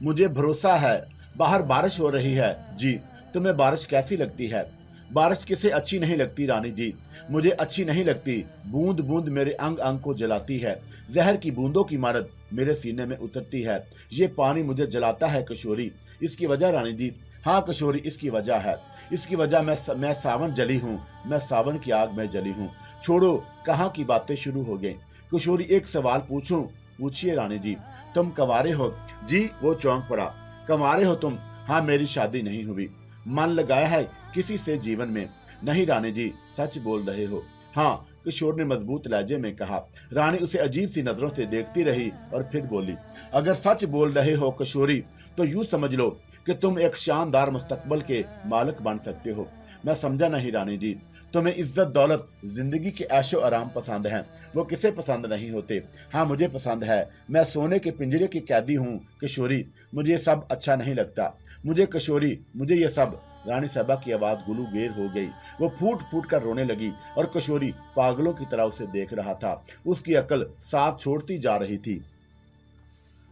Speaker 1: मुझे भरोसा है। बाहर बारिश हो रही है। जी। तुम्हें बारिश कैसी लगती है? बारिश किसे अच्छी नहीं लगती रानी जी? मुझे अच्छी नहीं लगती। बूंद बूंद मेरे अंग अंग को जलाती है। जहर की बूंदों की मारत मेरे सीने में उतरती है। ये पानी मुझे जलाता है किशोरी। इसकी वजह रानी जी? हाँ किशोरी, इसकी वजह है। इसकी वजह मैं सावन जली हूँ। मैं सावन की आग में जली हूँ। छोड़ो, कहाँ की बातें शुरू हो गई। किशोरी, एक सवाल पूछूं? पूछिए रानी जी। तुम कंवारे हो? जी। वो चौंक पड़ा। कंवारे हो तुम? हाँ, मेरी शादी नहीं हुई। मन लगाया है किसी से जीवन में? नहीं रानी जी, सच बोल रहे हो? हाँ, किशोर ने मजबूत लहजे में कहा। रानी उसे अजीब सी नजरों से देखती रही और फिर बोली। अगर सच बोल रहे हो किशोरी, तो यूं समझ लो कि तुम एक शानदार मुस्तकबल के मालिक बन सकते हो। मैं समझा नहीं रानी जी। तुम्हें इज्जत दौलत जिंदगी के ऐशो आराम पसंद हैं। वो किसे पसंद नहीं होते? हाँ, मुझे पसंद है। मैं सोने के पिंजरे की कैदी हूँ किशोरी। मुझे ये सब अच्छा नहीं लगता। मुझे किशोरी, मुझे ये सब। रानी साहबा की आवाज गुलूगेर हो गई। वो फूट फूट कर रोने लगी और किशोरी पागलों की तरह उसे देख रहा था। उसकी अकल साथ छोड़ती जा रही थी।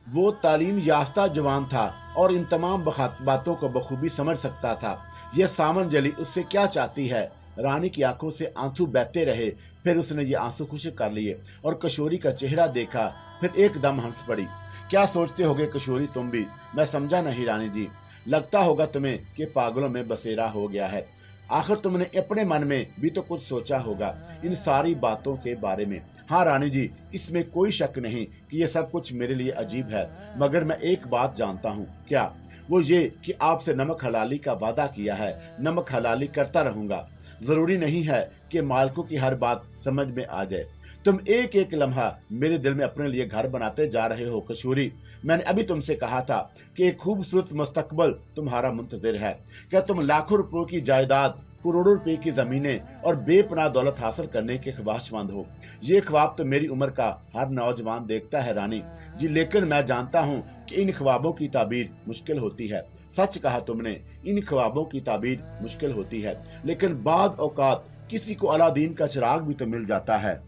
Speaker 1: वो तालीम याफ्ता जवान था और इन तमाम बातों को बखूबी समझ सकता था। यह सावन जली उससे क्या चाहती है? रानी की आंखों से आंसू बहते रहे। फिर उसने ये आंसू खुश्क कर लिए और किशोरी का चेहरा देखा। फिर एकदम हंस पड़ी। क्या सोचते होगे किशोरी तुम भी? मैं समझा नहीं रानी जी। लगता होगा तुम्हें कि पागलों में बसेरा हो गया है। आखिर तुमने अपने मन में भी तो कुछ सोचा होगा इन सारी बातों के बारे में। हाँ रानी जी, इसमें कोई शक नहीं कि यह सब कुछ मेरे लिए अजीब है, मगर मैं एक बात जानता हूँ। क्या? वो ये कि आपसे नमक हलाली का वादा किया है, नमक हलाली करता रहूंगा। जरूरी नहीं है कि मालकों की हर बात समझ में आ जाए। तुम एक एक लम्हा मेरे दिल में अपने लिए घर बनाते जा रहे हो कसूरी। मैंने अभी तुमसे कहा था कि एक खूबसूरत मुस्तकबल तुम्हारा मुंतजिर है। क्या तुम लाखों रुपयों की जायदाद, करोड़ों रुपए की जमीनें और बेपनाह दौलत हासिल करने के ख्वाहिशमंद हो? ये ख्वाब तो मेरी उम्र का हर नौजवान देखता है रानी जी, लेकिन मैं जानता हूँ कि इन ख्वाबों की ताबीर मुश्किल होती है। सच कहा तुमने, इन ख्वाबों की ताबीर मुश्किल होती है, लेकिन बाद औकात किसी को अलादीन का चिराग भी तो मिल जाता है।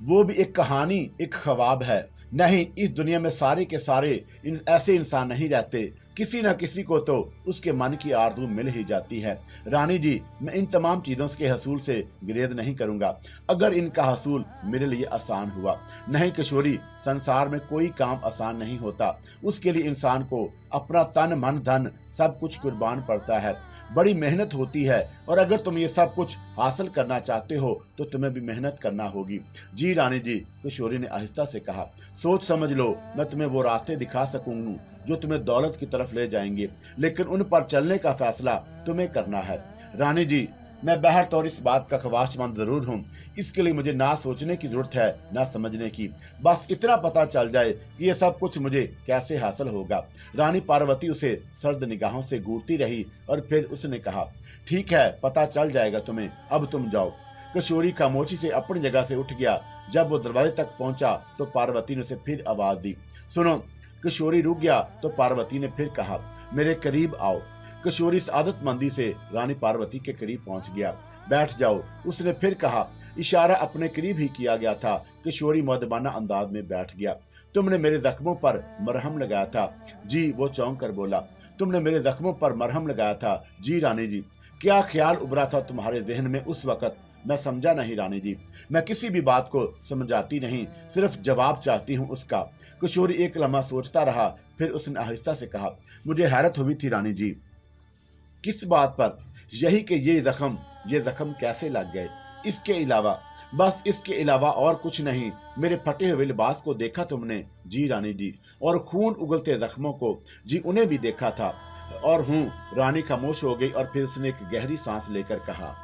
Speaker 1: वो भी एक कहानी, एक ख्वाब है। नहीं, इस दुनिया में सारे के सारे ऐसे इंसान नहीं रहते। किसी न किसी को तो उसके मन की आरज़ू मिल ही जाती है। रानी जी, मैं इन तमाम चीज़ों के हसूल से गुरेज नहीं करूंगा अगर इनका हसूल मेरे लिए आसान हुआ। नहीं किशोरी, संसार में कोई काम आसान नहीं होता। उसके लिए इंसान को अपना तन मन धन सब कुछ कुर्बान पड़ता है, बड़ी मेहनत होती है। और अगर तुम ये सब कुछ हासिल करना चाहते हो तो तुम्हें भी मेहनत करना होगी। जी रानी जी, किशोरी ने आहिस्ता से कहा। सोच समझ लो, मैं तुम्हें वो रास्ते दिखा सकूंगी जो तुम्हें दौलत की तरफ ले जाएंगे, लेकिन उन पर चलने का फैसला तुम्हें करना है। रानी जी, मैं बहर तौर इस बात का ख्वाहिशमंद जरूर हूँ। इसके लिए मुझे ना सोचने की जरूरत है ना समझने की। बस इतना पता चल जाए कि ये सब कुछ मुझे कैसे हासिल होगा। रानी पार्वती उसे सर्द निगाहों से घूरती रही और फिर उसने कहा, ठीक है, पता चल जाएगा तुम्हें, अब तुम जाओ। किशोरी खामोशी से अपनी जगह से उठ गया। जब वो दरवाजे तक पहुंचा तो पार्वती ने उसे फिर आवाज दी। सुनो। किशोरी रुक गया तो पार्वती ने फिर कहा, मेरे करीब आओ। किशोरी इस आदतमंदी से रानी पार्वती के करीब पहुंच गया। बैठ जाओ, उसने फिर कहा। इशारा अपने करीब ही किया गया था। किशोरी मौदबाना अंदाज में बैठ गया। तुमने मेरे जख्मों पर मरहम लगाया था? जी, वो चौंक कर बोला। तुमने मेरे जख्मों पर मरहम लगाया था? जी रानी जी। क्या ख्याल उभरा था तुम्हारे जहन में उस वक्त? मैं समझा नहीं रानी जी। मैं किसी भी बात को समझाती नहीं, सिर्फ जवाब चाहती हूँ उसका। किशोरी एक लम्हा सोचता रहा, फिर उसने आहिस्ता से कहा, मुझे हैरत हुई थी रानी जी। किस बात पर? यही कि ये जख्म कैसे लग गए। इसके अलावा? बस इसके अलावा और कुछ नहीं। मेरे फटे हुए लिबास को देखा तुमने? जी रानी जी। और खून उगलते जख्मों को? जी, उन्हें भी देखा था। और हूँ। रानी खामोश हो गई और फिर उसने एक गहरी सांस लेकर कहा,